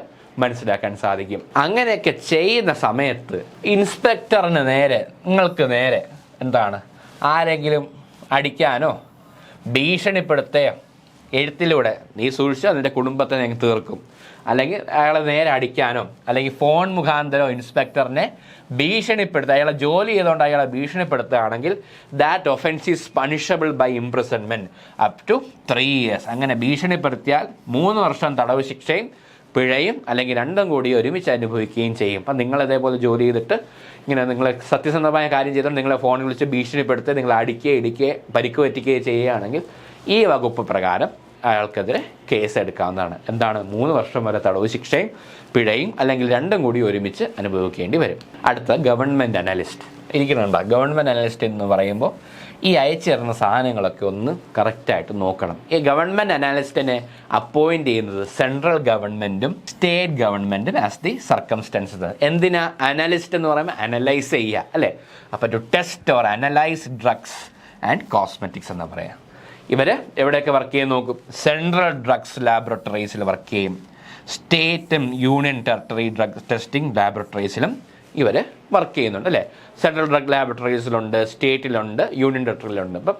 മനസ്സിലാക്കാൻ സാധിക്കും. അങ്ങനെയൊക്കെ ചെയ്യുന്ന സമയത്ത് ഇൻസ്പെക്ടറിന് നിങ്ങൾക്ക് നേരെ ആരെങ്കിലും അടിക്കാനോ ഭീഷണിപ്പെടുത്തുകയോ എഴുത്തിലൂടെ നീ സൂക്ഷിച്ചോ നിൻ്റെ കുടുംബത്തെ ഞാൻ തീർക്കും, അല്ലെങ്കിൽ അയാളെ നേരെ അടിക്കാനോ അല്ലെങ്കിൽ ഫോൺ മുഖാന്തരോ ഇൻസ്പെക്ടറിനെ ഭീഷണിപ്പെടുത്തുക, അയാളെ ജോലി ചെയ്തുകൊണ്ട് അയാളെ ഭീഷണിപ്പെടുത്തുകയാണെങ്കിൽ that offence is punishable by imprisonment up to 3 years. അങ്ങനെ ഭീഷണിപ്പെടുത്തിയാൽ 3 വർഷം തടവ് ശിക്ഷയും പിഴയും അല്ലെങ്കിൽ 2 കൂടി ഒരുമിച്ച് അനുഭവിക്കുകയും ചെയ്യും. അപ്പം നിങ്ങളിതേപോലെ ജോലി ചെയ്തിട്ട് നിങ്ങൾ സത്യസന്ധമായ കാര്യം ചെയ്തിട്ട് നിങ്ങളെ ഫോണിൽ വിളിച്ച് ഭീഷണിപ്പെടുത്തി നിങ്ങൾ ഇടിക്കുകയോ പരിക്ക് പറ്റുകയോ ചെയ്യുകയാണെങ്കിൽ ഈ വകുപ്പ് പ്രകാരം അയാൾക്കെതിരെ കേസ് എടുക്കാവുന്നതാണ്. 3 വർഷം വരെ തടവ് ശിക്ഷയും പിഴയും അല്ലെങ്കിൽ 2 കൂടി ഒരുമിച്ച് അനുഭവിക്കേണ്ടി വരും. അടുത്ത ഗവൺമെൻറ് അനലിസ്റ്റ് ഇരിക്കുന്നുണ്ടോ? ഗവൺമെൻറ് അനലിസ്റ്റ് എന്ന് പറയുമ്പോൾ ഈ അയച്ചു തരുന്ന സാധനങ്ങളൊക്കെ ഒന്ന് കറക്റ്റായിട്ട് നോക്കണം. ഈ ഗവൺമെൻറ് അനലിസ്റ്റിനെ അപ്പോയിൻറ്റ് ചെയ്യുന്നത് സെൻട്രൽ ഗവൺമെൻറ്റും സ്റ്റേറ്റ് ഗവൺമെൻറ്റും ആസ് ദി സർക്കംസ്റ്റൻസസ്. എന്തിനാ അനലിസ്റ്റ് എന്ന് പറയുമ്പോൾ അനലൈസ് ചെയ്യുക അല്ലേ? അപ്പോൾ to test or analyse drugs and cosmetics എന്ന് പറയാം. ഇവർ എവിടെയൊക്കെ വർക്ക് ചെയ്യും നോക്കും. സെൻട്രൽ ഡ്രഗ്സ് ലാബറട്ടറീസിൽ വർക്ക് ചെയ്യും, സ്റ്റേറ്റും യൂണിയൻ ടെറിട്ടറി ഡ്രഗ് ടെസ്റ്റിംഗ് ലാബറട്ടറീസിലും ഇവർ വർക്ക് ചെയ്യുന്നുണ്ട് അല്ലേ? സെൻട്രൽ ഡ്രഗ് ലാബറട്ടറീസിലുണ്ട്, സ്റ്റേറ്റിലുണ്ട്, യൂണിയൻ ടെറിട്ടറിയിലുണ്ട്. അപ്പം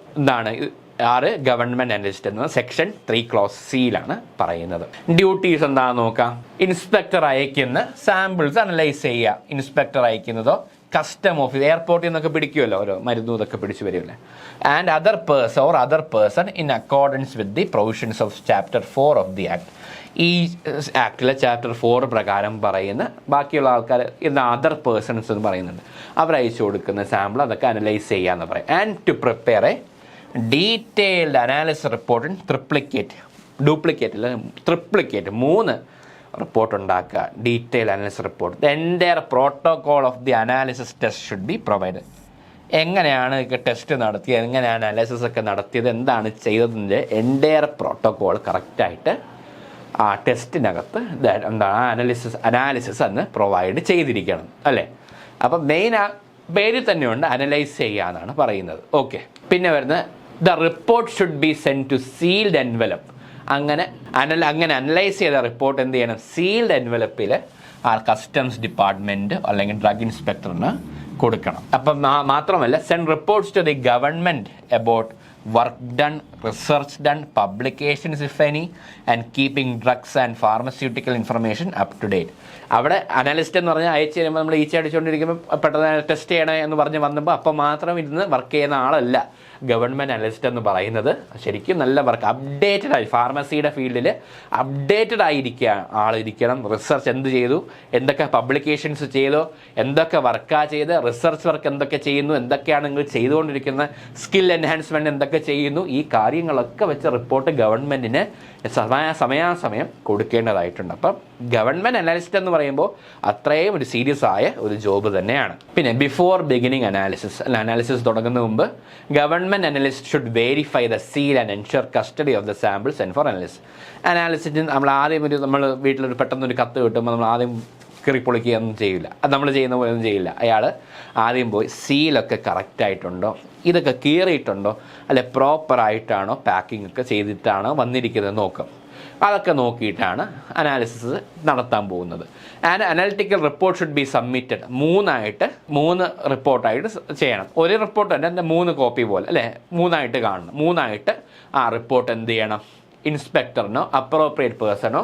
ഗവൺമെൻറ് അനലിസ്റ്റ് എന്നത് സെക്ഷൻ 3 Clause C പറയുന്നത്. ഡ്യൂട്ടീസ് എന്താണെന്ന് നോക്കാം. ഇൻസ്പെക്ടർ അയക്കുന്ന സാമ്പിൾസ് അനലൈസ് ചെയ്യുക. ഇൻസ്പെക്ടർ അയക്കുന്നതോ കസ്റ്റം ഓഫീസ്, എയർപോർട്ടിൽ നിന്നൊക്കെ പിടിക്കുമല്ലോ, ഓരോ മരുന്നും ഇതൊക്കെ പിടിച്ചു വരുമല്ലേ. And other person in accordance with the provisions of Chapter 4 of the act. ഈ ആക്ടിലെ Chapter 4 പ്രകാരം പറയുന്ന ബാക്കിയുള്ള ആൾക്കാർ ഇന്ന് അതർ പേഴ്സൺസ് എന്ന് പറയുന്നുണ്ട്. അവർ അയച്ചു കൊടുക്കുന്ന സാമ്പിൾ അതൊക്കെ അനലൈസ് ചെയ്യാമെന്ന് പറയും. And to prepare a detailed analysis report in triplicate 3 report ഉണ്ടാക്കുക. Detail analysis report. The entire protocol of the analysis test should be provide. എങ്ങനെയാണ് ടെസ്റ്റ് നടത്തിയത്, എങ്ങനെയാണ് അനാലിസിസ് ഒക്കെ നടത്തിയത്, എന്താണ് ചെയ്തതിൻ്റെ എൻറ്റയർ പ്രോട്ടോകോൾ കറക്റ്റായിട്ട് ആ ടെസ്റ്റിനകത്ത് അനാലിസിസ് അന്ന് പ്രൊവൈഡ് ചെയ്തിരിക്കണം അല്ലേ? അപ്പം മെയിൻ പേരിൽ തന്നെയുണ്ട് അനലൈസ് ചെയ്യുക എന്നാണ് പറയുന്നത്. ഓക്കെ, പിന്നെ വരുന്നത് the report should be send to sealed envelope. അങ്ങനെ അനലൈസ് ചെയ്ത റിപ്പോർട്ട് എന്ത് ചെയ്യണം? സീൽഡ് എൻവലപ്പിൽ കസ്റ്റംസ് ഡിപ്പാർട്ട്മെൻറ്റ് അല്ലെങ്കിൽ ഡ്രഗ് ഇൻസ്പെക്ടറിന് കൊടുക്കണം. അപ്പം മാത്രമല്ല send reports to the government about work done, research done, publications if any, and keeping drugs and pharmaceutical information up to date. അവിടെ അനലിസ്റ്റ് എന്ന് പറഞ്ഞാൽ അയച്ചു തരുമ്പോൾ നമ്മൾ ഈച്ച അടിച്ചുകൊണ്ടിരിക്കുമ്പോൾ പെട്ടെന്ന് ടെസ്റ്റ് ചെയ്യണേ എന്ന് പറഞ്ഞ് വന്നപ്പോൾ അപ്പം മാത്രം ഇരുന്ന് വർക്ക് ചെയ്യുന്ന ആളല്ല ഗവൺമെൻറ് അനലിസ്റ്റ് എന്ന് പറയുന്നത്. ശരിക്കും നല്ല വർക്ക് അപ്ഡേറ്റഡ് ആയി ഫാർമസിയുടെ ഫീൽഡിൽ അപ്ഡേറ്റഡ് ആയിരിക്കുക ആളിരിക്കണം. റിസർച്ച് എന്ത് ചെയ്തു, എന്തൊക്കെ പബ്ലിക്കേഷൻസ് ചെയ്തോ, എന്തൊക്കെ വർക്കാണ് ചെയ്ത്, റിസർച്ച് വർക്ക് എന്തൊക്കെ ചെയ്യുന്നു, എന്തൊക്കെയാണ് നിങ്ങൾ ചെയ്തുകൊണ്ടിരിക്കുന്ന സ്കിൽ എൻഹാൻസ്മെൻറ്റ് എന്തൊക്കെ ചെയ്യുന്നു, ഈ കാര്യങ്ങളൊക്കെ വെച്ച് റിപ്പോർട്ട് ഗവൺമെൻറ്റിന് സമയാസമയം കൊടുക്കേണ്ടതായിട്ടുണ്ട്. അപ്പം ഗവൺമെൻറ് അനാലിസ്റ്റ് എന്ന് പറയുമ്പോൾ അത്രയും ഒരു സീരിയസ് ആയ ഒരു ജോബ് തന്നെയാണ്. പിന്നെ ബിഫോർ ബിഗിനിങ് അനാലിസിസ് തുടങ്ങുന്ന മുമ്പ് government analyst should verify the seal and ensure custody of the samples and four analysis. നമ്മൾ വീട്ടിലൊരു പെട്ടെന്നൊരു കത്ത് കിട്ടുമ്പോൾ നമ്മൾ ആദ്യം കീറിപ്പൊളിക്കുകയൊന്നും ചെയ്യില്ല. അത് നമ്മൾ ചെയ്യുന്ന പോലെ ഒന്നും ചെയ്യില്ല. അയാൾ ആദ്യം പോയി സീലൊക്കെ കറക്റ്റായിട്ടുണ്ടോ, ഇതൊക്കെ കീറിയിട്ടുണ്ടോ, അല്ലെ പ്രോപ്പറായിട്ടാണോ, പാക്കിംഗ് ഒക്കെ ചെയ്തിട്ടാണോ വന്നിരിക്കുന്നത് നോക്കും. അതൊക്കെ നോക്കിയിട്ടാണ് അനാലിസിസ് നടത്താൻ പോകുന്നത്. And analytical report should be submitted. മൂന്ന് റിപ്പോർട്ടായിട്ട് ചെയ്യണം. ഒരു റിപ്പോർട്ട് തന്നെ 3 കോപ്പി പോലെ അല്ലേ, 3ആയിട്ട് കാണണം. 3ആയിട്ട് ആ റിപ്പോർട്ട് എന്ത് ചെയ്യണം, ഇൻസ്പെക്ടറിനോ അപ്രോപ്രിയേറ്റ് പേഴ്സണോ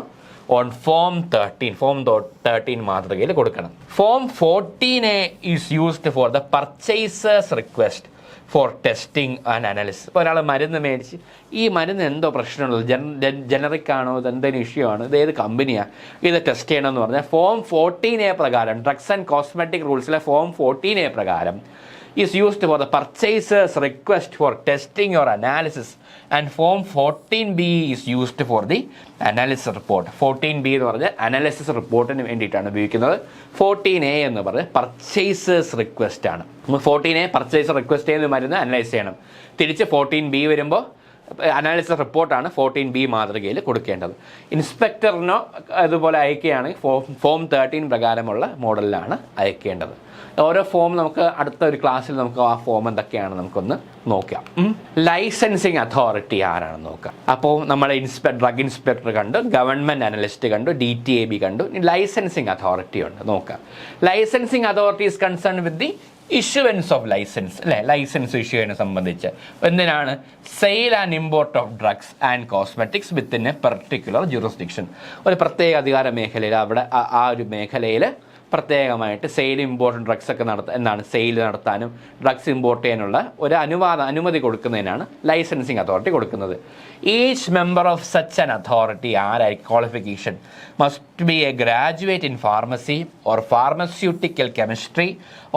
ഓൺ ഫോം 13 മാതൃകയിൽ കൊടുക്കണം. Form 14A is used for the purchasers request for testing and analysis. ഇപ്പോൾ ഒരാൾ മരുന്ന് മേടിച്ച് ഈ മരുന്ന് എന്തോ പ്രശ്നമുള്ളത്, ജനറിക് ആണോ, ഇത് എന്തെങ്കിലും ഇഷ്യൂ ആണോ, ഇത് ഏത് കമ്പനിയാണ്, ഇത് ടെസ്റ്റ് ചെയ്യണമെന്ന് പറഞ്ഞാൽ ഫോം 14A പ്രകാരം, ഡ്രഗ്സ് ആൻഡ് കോസ്മെറ്റിക് റൂൾസിലെ ഫോം 14A പ്രകാരം is used for the purchaser's request for testing or analysis, and form 14B is used for the analysis report. 14B എന്ന് പറഞ്ഞാൽ അനാലിസിസ് റിപ്പോർട്ടിന് വേണ്ടിയിട്ടാണ് ഉപയോഗിക്കുന്നത്. 14A എന്ന് പറഞ്ഞാൽ പർച്ചേസേഴ്സ് റിക്വസ്റ്റ് ആണ്. 14A പർച്ചേസർ റിക്വസ്റ്റ് ചെയ്യുന്ന മരുന്ന് അനലൈസ് ചെയ്യണം. തിരിച്ച് 14B വരുമ്പോൾ അനാലിസിസ് റിപ്പോർട്ടാണ് 14B മാതൃകയിൽ കൊടുക്കേണ്ടത്. ഇൻസ്പെക്ടറിനോ അതുപോലെ അയക്കുകയാണെങ്കിൽ ഫോം 13 പ്രകാരമുള്ള മോഡലിലാണ് അയക്കേണ്ടത്. ഓരോ ഫോം നമുക്ക് അടുത്ത ഒരു ക്ലാസ്സിൽ നമുക്ക് ആ ഫോം എന്തൊക്കെയാണ് നമുക്കൊന്ന് നോക്കാം. ലൈസൻസിങ് അതോറിറ്റി ആരാണെന്ന് നോക്കാം. അപ്പോൾ നമ്മൾ ഡ്രഗ് ഇൻസ്പെക്ടർ കണ്ടു, ഗവൺമെൻറ് അനലിസ്റ്റ് കണ്ടു, DTAB കണ്ടു. ലൈസൻസിങ് അതോറിറ്റി ഉണ്ട്, നോക്കാം. Licensing authority is concern with the issuance of licence അല്ലേ, ലൈസൻസ് ഇഷ്യൂ ചെയ്യുന്നതിനെ സംബന്ധിച്ച്. എന്തിനാണ്? Sale and import of drugs and cosmetics within a particular jurisdiction. ഒരു പ്രത്യേക അധികാര മേഖലയിൽ അവിടെ ആ ഒരു മേഖലയിൽ പ്രത്യേകമായിട്ട് സെയിൽ ഇമ്പോർട്ട് ഡ്രഗ്സ് ഒക്കെ സെയിൽ നടത്താനും ഡ്രഗ്സ് ഇമ്പോർട്ട് ചെയ്യാനുള്ള ഒരു അനുമതി കൊടുക്കുന്നതിനാണ് ലൈസൻസിങ് അതോറിറ്റി കൊടുക്കുന്നത്. Each member of such an authority ആരായിരിക്കും? Qualification must be a graduate in pharmacy or pharmaceutical chemistry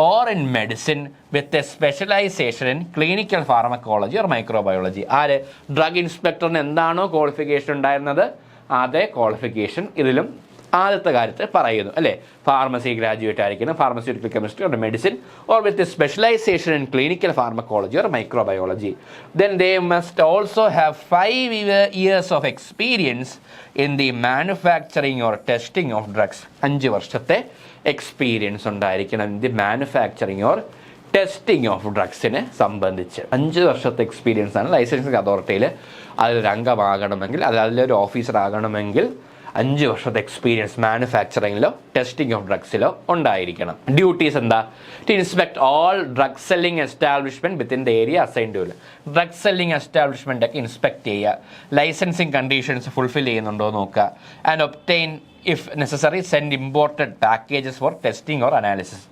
or in medicine with a specialisation in clinical pharmacology or microbiology. ആര്? Drug ഇൻസ്പെക്ടറിന് എന്താണോ qualification ഉണ്ടായിരുന്നത് അതേ qualification ഇതിലും ആദ്യത്തെ കാര്യത്തിൽ പറയുന്നു അല്ലേ. ഫാർമസി ഗ്രാജുവേറ്റ് ആയിരിക്കണം, pharmaceutical chemistry or medicine or with specialisation in clinical pharmacology or microbiology. Then they must also have 5 years of experience in the manufacturing or testing of drugs. 5 വർഷത്തെ experience ഉണ്ടായിരിക്കണം the manufacturing or testing of ഡ്രഗ്സിനെ സംബന്ധിച്ച്. 5 വർഷത്തെ experience ആണ് licensing അതോറിറ്റിയിൽ. അതിലൊരു അംഗമാകണമെങ്കിൽ, അതിലൊരു officer ആകണമെങ്കിൽ 5 വർഷത്തെ എക്സ്പീരിയൻസ് മാനുഫാക്ചറിങ്ങിലോ ടെസ്റ്റിംഗ് ഓഫ് ഡ്രഗ്സിലോ ഉണ്ടായിരിക്കണം. ഡ്യൂട്ടീസ് എന്താ? To inspect all drug selling establishment within the area assigned to. Drug selling establishment ഒക്കെ ഇൻസ്പെക്ട് ചെയ്യുക, ലൈസൻസിങ് കണ്ടീഷൻസ് ഫുൾഫിൽ ചെയ്യുന്നുണ്ടോ നോക്കുക. And obtain if necessary send imported packages for testing or analysis.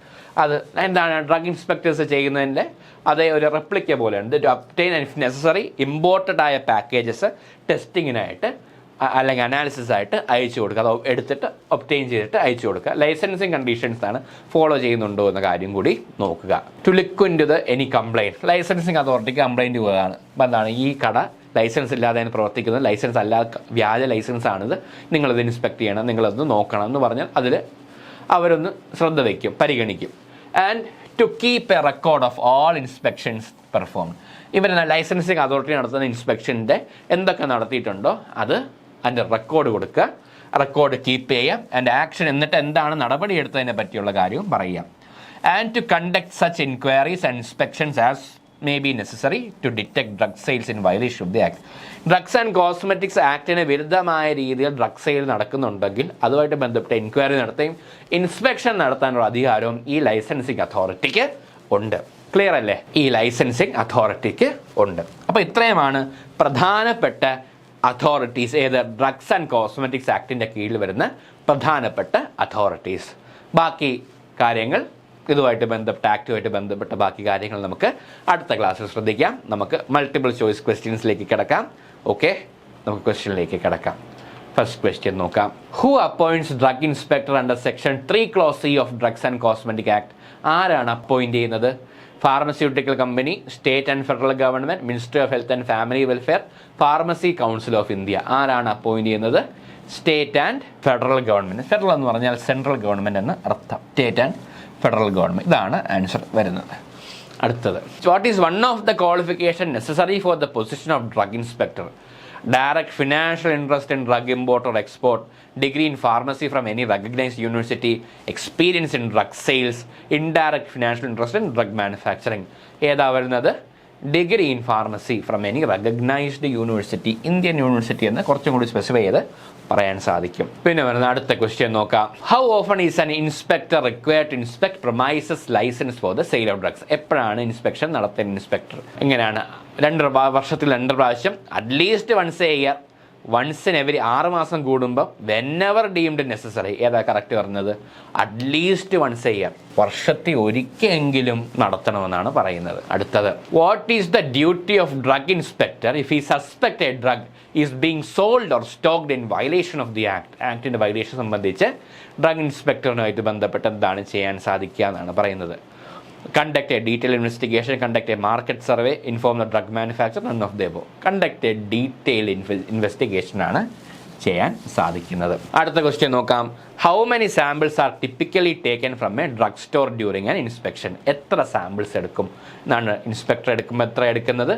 അത് എന്താണ് drug inspectors ചെയ്യുന്നതിൻ്റെ അതേ ഒരു replica പോലെയാണ്. To obtain if necessary imported ആയ പാക്കേജസ് ടെസ്റ്റിങ്ങിനായിട്ട് അല്ലെങ്കിൽ അനാലിസിസ് ആയിട്ട് അയച്ചു കൊടുക്കുക. അത് എടുത്തിട്ട് ഒബ്റ്റെയിൻ ചെയ്തിട്ട് അയച്ചു കൊടുക്കുക. ലൈസൻസിങ് കണ്ടീഷൻസ് ആണ് ഫോളോ ചെയ്യുന്നുണ്ടോ എന്ന കാര്യം കൂടി നോക്കുക. To look into the any complaint. Licensing അതോറിറ്റിക്ക് കംപ്ലയിൻറ്റ് പോവുകയാണ്. അപ്പം എന്താണ്, ഈ കട ലൈസൻസ് ഇല്ലാതെയാണ് പ്രവർത്തിക്കുന്നത്, ലൈസൻസ് അല്ലാതെ വ്യാജ ലൈസൻസ് ആണിത്, നിങ്ങളത് ഇൻസ്പെക്ട് ചെയ്യണം, നിങ്ങളത് നോക്കണം എന്ന് പറഞ്ഞാൽ അതിൽ അവരൊന്ന് ശ്രദ്ധ വയ്ക്കും, പരിഗണിക്കും. And to keep a record of all inspections perform. ഇവർ ലൈസൻസിങ് അതോറിറ്റി നടത്തുന്ന ഇൻസ്പെക്ഷൻ്റെ എന്തൊക്കെ നടത്തിയിട്ടുണ്ടോ അത് അതിൻ്റെ റെക്കോർഡ് കൊടുക്കുക, റെക്കോർഡ് കീപ്പ് ചെയ്യുക. ആൻഡ് ആക്ഷൻ, എന്നിട്ട് എന്താണ് നടപടി എടുത്തതിനെ പറ്റിയുള്ള കാര്യവും പറയുക. And to conduct such inquiries and inspections as may be necessary to detect drug sales in violation of the act. Drugs and cosmetics ആക്ടിന് വിരുദ്ധമായ രീതിയിൽ ഡ്രഗ് സെയിൽ നടക്കുന്നുണ്ടെങ്കിൽ അതുമായിട്ട് ബന്ധപ്പെട്ട് എൻക്വയറി നടത്തുകയും ഇൻസ്പെക്ഷൻ നടത്താനുള്ള അധികാരവും ഈ ലൈസൻസിങ് അതോറിറ്റിക്ക് ഉണ്ട്. ക്ലിയർ അല്ലേ? ഈ ലൈസൻസിങ് അതോറിറ്റിക്ക് ഉണ്ട്. അപ്പോൾ ഇത്രയുമാണ് പ്രധാനപ്പെട്ട അതോറിറ്റീസ്, ഏത് ഡ്രഗ്സ് ആൻഡ് കോസ്മെറ്റിക്സ് ആക്ടിൻ്റെ കീഴിൽ വരുന്ന പ്രധാനപ്പെട്ട അതോറിറ്റീസ്. ബാക്കി കാര്യങ്ങൾ ഇതുമായിട്ട് ബന്ധപ്പെട്ട ആക്ടുമായിട്ട് ബന്ധപ്പെട്ട ബാക്കി കാര്യങ്ങൾ നമുക്ക് അടുത്ത ക്ലാസ്സിൽ ശ്രദ്ധിക്കാം. നമുക്ക് മൾട്ടിപ്പിൾ ചോയ്സ് ക്വസ്റ്റ്യൻസിലേക്ക് കിടക്കാം. ഓക്കെ, നമുക്ക് ക്വസ്റ്റ്യനിലേക്ക് കിടക്കാം. ഫസ്റ്റ് ക്വസ്റ്റ്യൻ നോക്കാം. Who appoints drug inspector under section 3 Clause C of drugs and cosmetic act? ആരാണ് അപ്പോയിന്റ് ചെയ്യുന്നത്? Pharmaceutical company, state and federal government, ministry of health and family welfare, pharmacy council of India. ആരാണ് appoint ചെയ്യുന്നത്? State and federal government. Federal എന്ന് പറഞ്ഞാൽ central government എന്ന് അർത്ഥം. State and federal government, ഇതാണ് answer വരുന്നത്. അടുത്തത്, what is one of the qualification necessary four the position of drug inspector? direct financial interest in drug import or export, degree in pharmacy from any recognized university, experience in drug sales, indirect financial interest in drug manufacturing. ഏതാ വരുന്നത്? Degree in pharmacy from any recognised university, Indian university എന്ന് കുറച്ചും കൂടി specify ചെയ്ത് പറയാൻ സാധിക്കും. പിന്നെ വരുന്ന അടുത്ത ക്വസ്റ്റ്യൻ നോക്കാം. How often is an inspector required to inspect premises licence for the sale of drugs? എപ്പോഴാണ് ഇൻസ്പെക്ഷൻ നടത്തുന്ന ഇൻസ്പെക്ടർ? എങ്ങനെയാണ്? വർഷത്തിൽ 2 പ്രാവശ്യം, at least once a year, once in every 6 മാസം കൂടുമ്പോൾ, വെനെവർ ഡീംഡ് നെസസറി. ഏതാ കറക്റ്റ് പറഞ്ഞത്? അറ്റ്ലീസ്റ്റ് വൺസ് എ ഇയർ, വർഷത്തിൽ ഒരിക്കലെങ്കിലും നടത്തണമെന്നാണ് പറയുന്നത്. അടുത്തത്, what is the duty of drug inspector if he suspect a drug is being sold or stocked in violation of the act? ആക്ടിൻ്റെ വയലേഷൻ സംബന്ധിച്ച് drug ഇൻസ്പെക്ടറിനുമായിട്ട് ബന്ധപ്പെട്ട് എന്താണ് ചെയ്യാൻ സാധിക്കുക എന്നാണ് പറയുന്നത്. Conduct a detailed investigation, conduct a market survey, inform the drug manufacturer, none of the above. Conduct a detailed investigation ആണ് ചെയ്യാൻ സാധിക്കുന്നത്. അടുത്ത ക്വസ്റ്റ്യൻ നോക്കാം. How many samples R typically taken from a drug store during an inspection? എത്ര samples എടുക്കും എന്നാണ് inspector എടുക്കുമ്പോൾ എത്ര എടുക്കുന്നത്?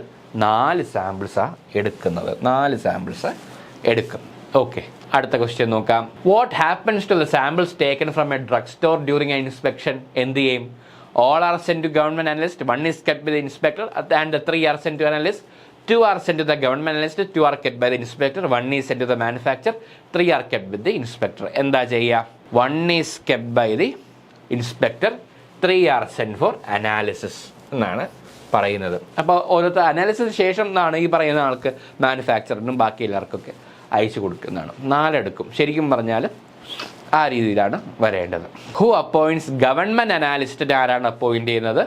4 സാമ്പിൾസാണ് എടുക്കുന്നത്. 4 സാമ്പിൾസ് എടുക്കും. ഓക്കെ, അടുത്ത ക്വസ്റ്റ്യൻ നോക്കാം. What happens to the samples taken from a drug store during an inspection? എന്ത് ചെയ്യും? All are sent to government analyst, 1 is kept by the inspector, and the 3 are sent to analyst, 2 are sent to the government analyst, 2 are kept by the inspector, 1 is sent to the manufacturer, 3 are kept with the inspector. എന്താ ചെയ്യുക? 1 is kept by the inspector, 3 are sent for analysis എന്നാണ് പറയുന്നത്. അപ്പോൾ ഓരോരുത്തർ അനാലിസിന് ശേഷം എന്നാണ് ഈ പറയുന്ന ആൾക്ക് മാനുഫാക്ചറിനും ബാക്കി എല്ലാവർക്കൊക്കെ അയച്ചു കൊടുക്കുന്നതാണ്. 4 എടുക്കും. ശരിക്കും പറഞ്ഞാൽ ആ രീതിയിലാണ് വരേണ്ടത്. Who appoints government analyst? ആരാണ് അപ്പോയിൻറ്റ് ചെയ്യുന്നത്?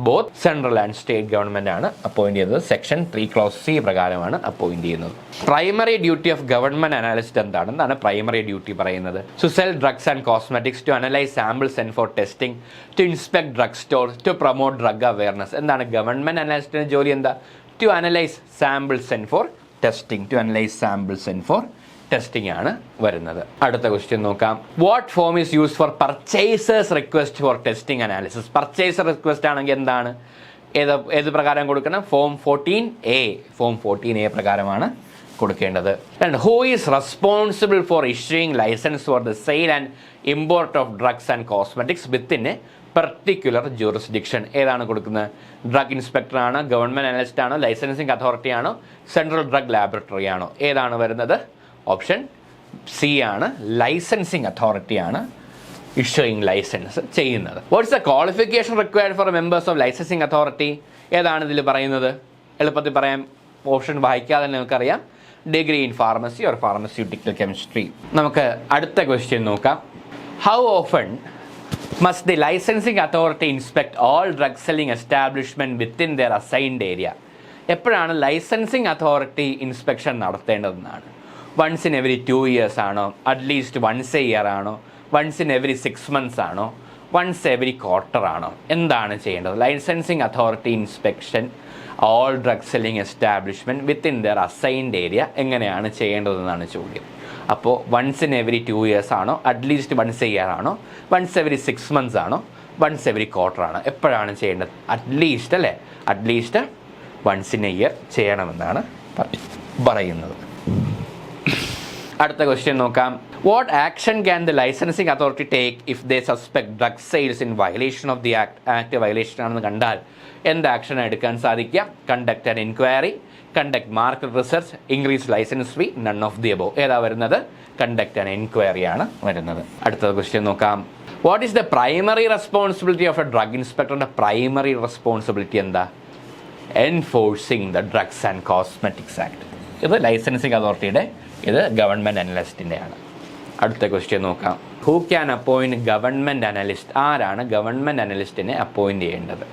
Both central and state government ആണ് അപ്പോയിൻറ്റ് ചെയ്യുന്നത്. സെക്ഷൻ 3 ക്ലോസ് C പ്രകാരമാണ് അപ്പോയിൻറ്റ് ചെയ്യുന്നത്. Primary duty of government analyst എന്താണ് പ്രൈമറി ഡ്യൂട്ടി പറയുന്നത്? To sell drugs and cosmetics, to analyse samples and for testing, to inspect drug stores, to promote drug awareness. എന്താണ് government അനാലിസ്റ്റിൻ്റെ ജോലി? എന്താ? To analyse samples and for testing. To analyse samples and for testing ആണ് വരുന്നത്. അടുത്ത question നോക്കാം. What form is use for purchasers request for testing analysis? Purchaser request ആണെങ്കിൽ എന്താണ്? ഏത് പ്രകാരം കൊടുക്കണം? Form 14A. ഫോം 14A പ്രകാരമാണ് കൊടുക്കേണ്ടത്. Who is responsible for issuing licence for the sale and import of drugs and cosmetics within a particular jurisdiction? ഏതാണ് കൊടുക്കുന്നത്? Drug inspector ആണോ? ഗവൺമെൻറ് അനലിസ്റ്റ് ആണോ? ലൈസൻസിങ് അതോറിറ്റി ആണോ? സെൻട്രൽ ഡ്രഗ് ലാബറട്ടറി ആണോ? ഏതാണ് വരുന്നത്? ഓപ്ഷൻ C ആണ്. ലൈസൻസിങ് അതോറിറ്റിയാണ് ഇഷ്യൂയിങ് ലൈസൻസ് ചെയ്യുന്നത്. What's the qualification required for members of licensing authority? ഏതാണ് ഇതിൽ പറയുന്നത്? എളുപ്പത്തിൽ പറയാം, ഓപ്ഷൻ വായിക്കാതെ തന്നെ നമുക്കറിയാം. Degree in pharmacy or pharmaceutical chemistry. നമുക്ക് അടുത്ത ക്വസ്റ്റ്യൻ നോക്കാം. How often must the licensing authority inspect all drug selling establishment within their assigned area? എപ്പോഴാണ് ലൈസൻസിങ് അതോറിറ്റി ഇൻസ്പെക്ഷൻ നടത്തേണ്ടതെന്നാണ്. വൺസ് ഇൻ എവറി 2 years ആണോ? അറ്റ്ലീസ്റ്റ് വൺസ് എ ഇയർ ആണോ? Once in every 6 months ആണോ? Once every quarter ആണോ? എന്താണ് ചെയ്യേണ്ടത്? Licensing authority inspection all drug selling establishment within their assigned area എങ്ങനെയാണ് ചെയ്യേണ്ടതെന്നാണ് ചോദ്യം. അപ്പോൾ വൺസ് ഇൻ എവറി 2 years ആണോ? അറ്റ്ലീസ്റ്റ് വൺസ് എ ഇയർ ആണോ? വൺസ് എവറി 6 months ആണോ? വൺസ് എവറി ക്വാർട്ടർ ആണോ? എപ്പോഴാണ് ചെയ്യേണ്ടത്? അറ്റ്ലീസ്റ്റ് അല്ലേ? At least once in a year ചെയ്യണമെന്നാണ് പറയുന്നത്. അടുത്ത ക്വസ്റ്റ്യൻ നോക്കാം. What action can the licensing authority take if they suspect drug sales in violation of the act violation ആണെന്ന് കണ്ടാൽ എന്ത് ആക്ഷൻ എടുക്കാൻ സാധിക്കുക? Conduct an enquiry, conduct market research, increase licence fee, none of the above. ഏതാ വരുന്നത്? Conduct an enquiry ആണ് വരുന്നത്. അടുത്ത ക്വസ്റ്റ്യൻ നോക്കാം. What is the primary responsibility of a drug ഇൻസ്പെക്ടറിൻ്റെ പ്രൈമറി റെസ്പോൺസിബിലിറ്റി എന്താ? Enforcing the drugs and cosmetics act. ഇത് licensing അതോറിറ്റിയുടെ, ഇത് ഗവൺമെൻറ് അനലിസ്റ്റിൻ്റെയാണ്. അടുത്ത ക്വസ്റ്റ്യൻ നോക്കാം. Who can appoint government analyst? ആരാണ് ഗവൺമെൻറ് അനലിസ്റ്റിനെ അപ്പോയിൻറ്റ് ചെയ്യേണ്ടത്?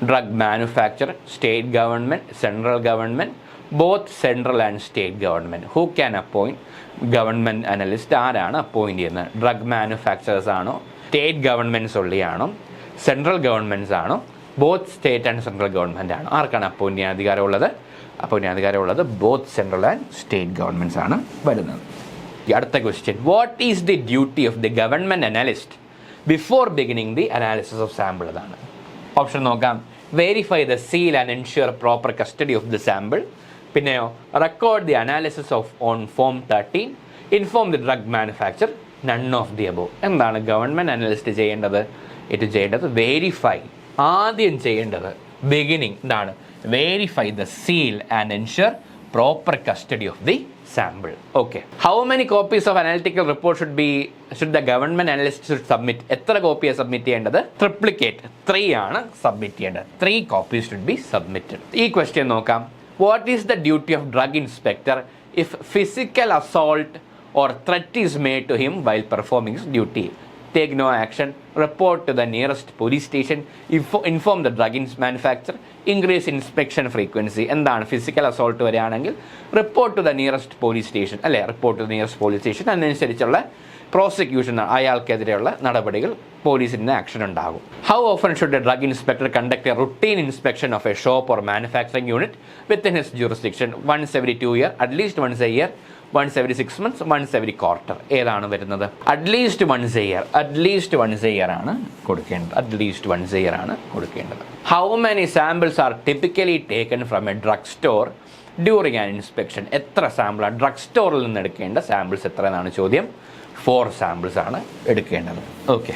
Drug manufacture, state government, central government, both central and state government. Who can appoint government analyst? ആരാണ് അപ്പോയിൻറ്റ് ചെയ്യുന്നത്? ഡ്രഗ് മാനുഫാക്ചറേഴ്സ് ആണോ? സ്റ്റേറ്റ് ഗവൺമെൻറ്റ്സ് ഉള്ളിയാണോ? സെൻട്രൽ ഗവൺമെൻറ്റ്സ് ആണോ? Both state and central government ആണോ? ആർക്കാണ് അപ്പോയിൻറ്റ് ചെയ്യാൻ അധികാരമുള്ളത്? അപ്പോയിൻറ്റ് ചെയ്യാൻ അധികാരമുള്ളത് both central and state governments ആണ് വരുന്നത്. അടുത്ത question. What is the duty of the government analyst before beginning the analysis of sample? അതാണ് ഓപ്ഷൻ നോക്കാം. Verify the seal and ensure proper custody of the sample, പിന്നെയോ record the analysis of on form 13, inform the drug manufacture, none of the above. എന്താണ് government analyst ചെയ്യേണ്ടത്? Verify, ആദ്യം ചെയ്യേണ്ടത് beginning എന്താണ്? Verify the seal and ensure proper custody of the sample. Okay. How many copies of analytical report should the government analyst submit? എത്ര കോപ്പിയാണ് submit ചെയ്യേണ്ടത്? Triplicate 3 ആണ് submit ചെയ്യേണ്ടത്. 3 copies should be submitted. ഈ question നോക്കാം. What is the duty of drug inspector if physical assault or threat is made to him while performing his duty? Take no action, report to the nearest police station, inform the drug manufacturer, increase inspection frequency. എന്താണ് physical assault വരികയാണെങ്കിൽ report to the nearest police station, അല്ലേ? Report to the nearest police station. അതിനനുസരിച്ചുള്ള prosecution, അയാൾക്കെതിരെയുള്ള നടപടികൾ, പോലീസിന് action ഉണ്ടാകും. How often should a drug inspector conduct a routine inspection of a shop or manufacturing unit within his jurisdiction? once every 2 years, at least once a year, once every 6 months, once every quarter. ഏതാണ് വരുന്നത്? At least once a year ആണ് കൊടുക്കേണ്ടത്. How many samples R typically taken from a drug store during an inspection? എത്ര സാമ്പിളാണ് drug സ്റ്റോറിൽ നിന്ന് എടുക്കേണ്ട samples എത്ര എന്നാണ് ചോദ്യം. 4 സാമ്പിൾസ് ആണ് എടുക്കേണ്ടത്. ഓക്കെ,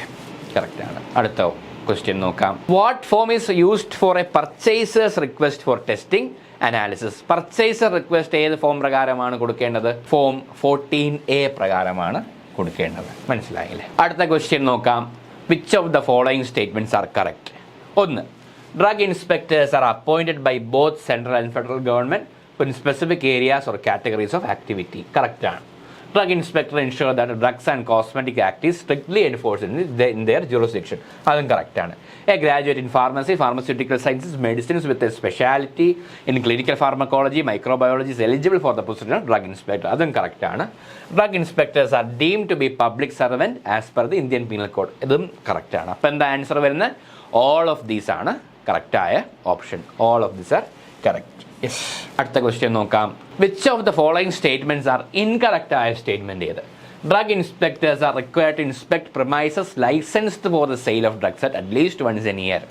കറക്റ്റ് ആണ്. അടുത്ത ക്വസ്റ്റ്യൻ നോക്കാം. What form is used for A purchasers request for testing analysis? Purchaser request ഏത് ഫോം പ്രകാരമാണ് കൊടുക്കേണ്ടത്? ഫോം 14A പ്രകാരമാണ് കൊടുക്കേണ്ടത്. മനസ്സിലായില്ലേ? അടുത്ത ക്വസ്റ്റ്യൻ നോക്കാം. Which of the following statements are correct? 1. Drug inspectors are appointed by both central and federal government in specific areas or categories of activity. Correct ആണ്. Drug inspector ensure that Drugs and Cosmetic Act is strictly enforced in their jurisdiction. അതും കറക്റ്റാണ്. A graduate in pharmacy, pharmaceutical sciences, medicines with a specialty in clinical pharmacology, microbiology is eligible for the position of drug inspector. അതും കറക്റ്റാണ്. Drug inspectors are deemed to be public servant as per the Indian Penal Code. ഇതും കറക്റ്റാണ്. അപ്പോൾ എന്താ answer വരുന്നത്? All of these ആണ് കറക്റ്റായ option. All of these are correct. Yes. അടുത്ത ക്വസ്റ്റ്യൻ നോക്കാം. Which of the following statements are incorrect ആയ സ്റ്റേറ്റ്മെന്റ് ഏത്? Drug inspectors are required to inspect premises licensed for the sale of drugs at least once an year,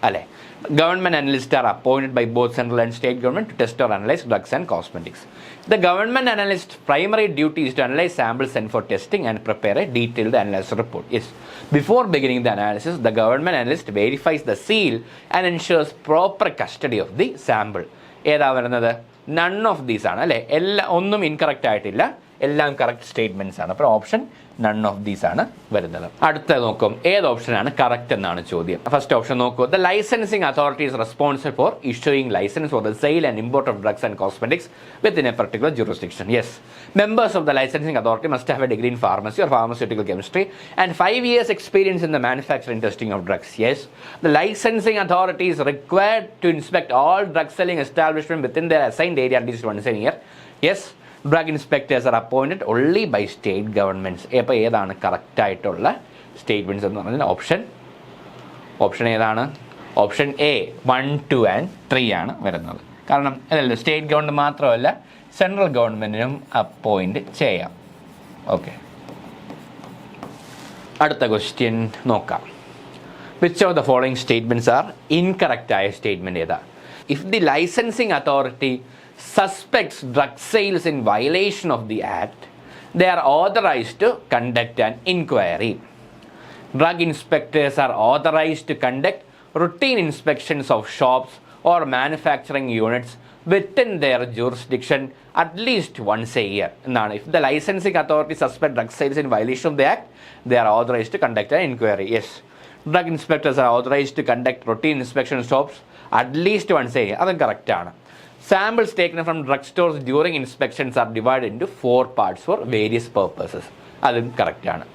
അല്ലേ? Government analysts are appointed by both central and state government to test or analyze drugs and cosmetics. The government analyst's primary duty is to analyze samples sent for testing and prepare a detailed analysis report. Yes. Before beginning the analysis, the government analyst verifies the seal and ensures proper custody of the sample. ഏതാ വരുന്നത്? None of these ആണ്, അല്ലേ? ഒന്നും incorrect ആയിട്ടില്ല, എല്ലാം correct statements ആണ്. അപ്പോൾ option none of these ആണ് വരുന്നത്. അടുത്തത് നോക്കും, ഏത് ഓപ്ഷനാണ് കറക്റ്റ് എന്നാണ് ചോദ്യം. ഫസ്റ്റ് ഓപ്ഷൻ നോക്കൂ. The licensing authority is responsible for issuing licence for the sale and import of drugs and cosmetics within a particular jurisdiction. Yes. Members of the licensing authority must have a degree in pharmacy or pharmaceutical chemistry and 5 years experience in the manufacturing testing of drugs. Yes. The licensing authority is required to inspect all drug selling establishments within their assigned area at least once a year. Yes. Drug inspectors are appointed only by state governments. അപ്പോൾ ഏതാണ് correct ആയിട്ടുള്ള statements എന്ന് പറഞ്ഞാൽ option ഏതാണ്? Option A 1, 2 and 3 ആണ് വരുന്നത്. കാരണം അതല്ല, സ്റ്റേറ്റ് ഗവൺമെൻറ് മാത്രമല്ല സെൻട്രൽ ഗവൺമെൻറ്റിനും അപ്പോയിൻറ്റ് ചെയ്യാം. ഓക്കെ, അടുത്ത ക്വസ്റ്റ്യൻ നോക്കാം. Which of the following statements are incorrect ആയ സ്റ്റേറ്റ്മെൻറ്റ് ഏതാ? If the licensing authority suspects drug sales in violation of the act, they are authorized to conduct an inquiry. Drug inspectors are authorized to conduct routine inspections of shops or manufacturing units within their jurisdiction at least once a year. If the licensing authority suspect drug sales in violation of the act, they are authorized to conduct an inquiry. Yes. Drug inspectors are authorized to conduct routine inspection of shops at least once a year. അതും correct ആണ്. Samples taken from drugstores during inspections are divided into 4 parts for various purposes. അതും കറക്റ്റാണ്.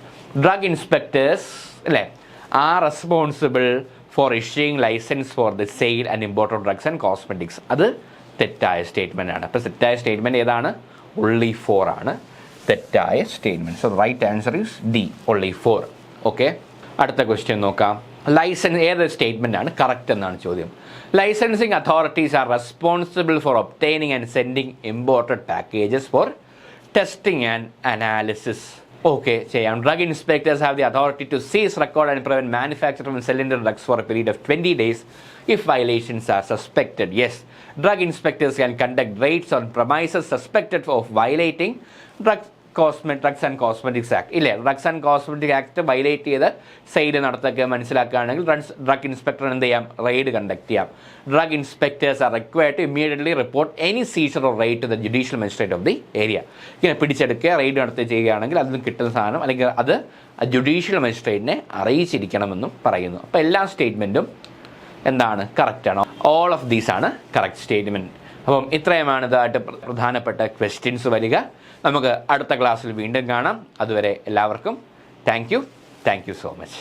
Drug inspectors അല്ലേ are responsible for issuing licence for the sale and import of drugs and cosmetics. അത് തെറ്റായ statement ആണ്. അപ്പോൾ തെറ്റായ statement ഏതാണ്? only 4 ആണ് തെറ്റായ statement. So right answer is D, only 4. Okay, അടുത്ത ക്വസ്റ്റ്യൻ നോക്കാം. ലൈസൻസ് ഏത് സ്റ്റേറ്റ്മെൻ്റ് ആണ് കറക്റ്റ് എന്നാണ് ചോദ്യം. Licensing authorities are responsible for obtaining and sending imported packages for testing and analysis. Okay, ചെയ്യാം. Drug inspectors have the authority to seize, record and prevent manufacturing and selling drugs for a period of 20 days if violations are suspected. Yes, drug inspectors can conduct raids on premises suspected of violating Drugs and cosmetics act ഇല്ലേ. Drugs and cosmetic act violate ചെയ്ത് sale നടത്തൊക്കെ മനസ്സിലാക്കുകയാണെങ്കിൽ drug inspector എന്ത് ചെയ്യാം, raid conduct ചെയ്യാം. Drug inspectors are required to immediately report any seizure or raid to the judicial magistrate of the area. ഇങ്ങനെ പിടിച്ചെടുക്കുക, raid നടത്തുക ചെയ്യുകയാണെങ്കിൽ അതിന് കിട്ടുന്ന സാധനം അല്ലെങ്കിൽ അത് ജുഡീഷ്യൽ മജിസ്ട്രേറ്റിനെ അറിയിച്ചിരിക്കണമെന്നും പറയുന്നു. അപ്പോൾ എല്ലാ സ്റ്റേറ്റ്മെൻറ്റും എന്താണ്, കറക്റ്റാണോ? ഓൾ ഓഫ് ദീസ് ആണ് കറക്റ്റ് സ്റ്റേറ്റ്മെൻറ്റ്. അപ്പം ഇത്രയുമാണ് ഇതായിട്ട് പ്രധാനപ്പെട്ട ക്വസ്റ്റ്യൻസ് വരിക. നമുക്ക് അടുത്ത ക്ലാസ്സിൽ വീണ്ടും കാണാം. അതുവരെ എല്ലാവർക്കും താങ്ക് യു സോ മച്ച്.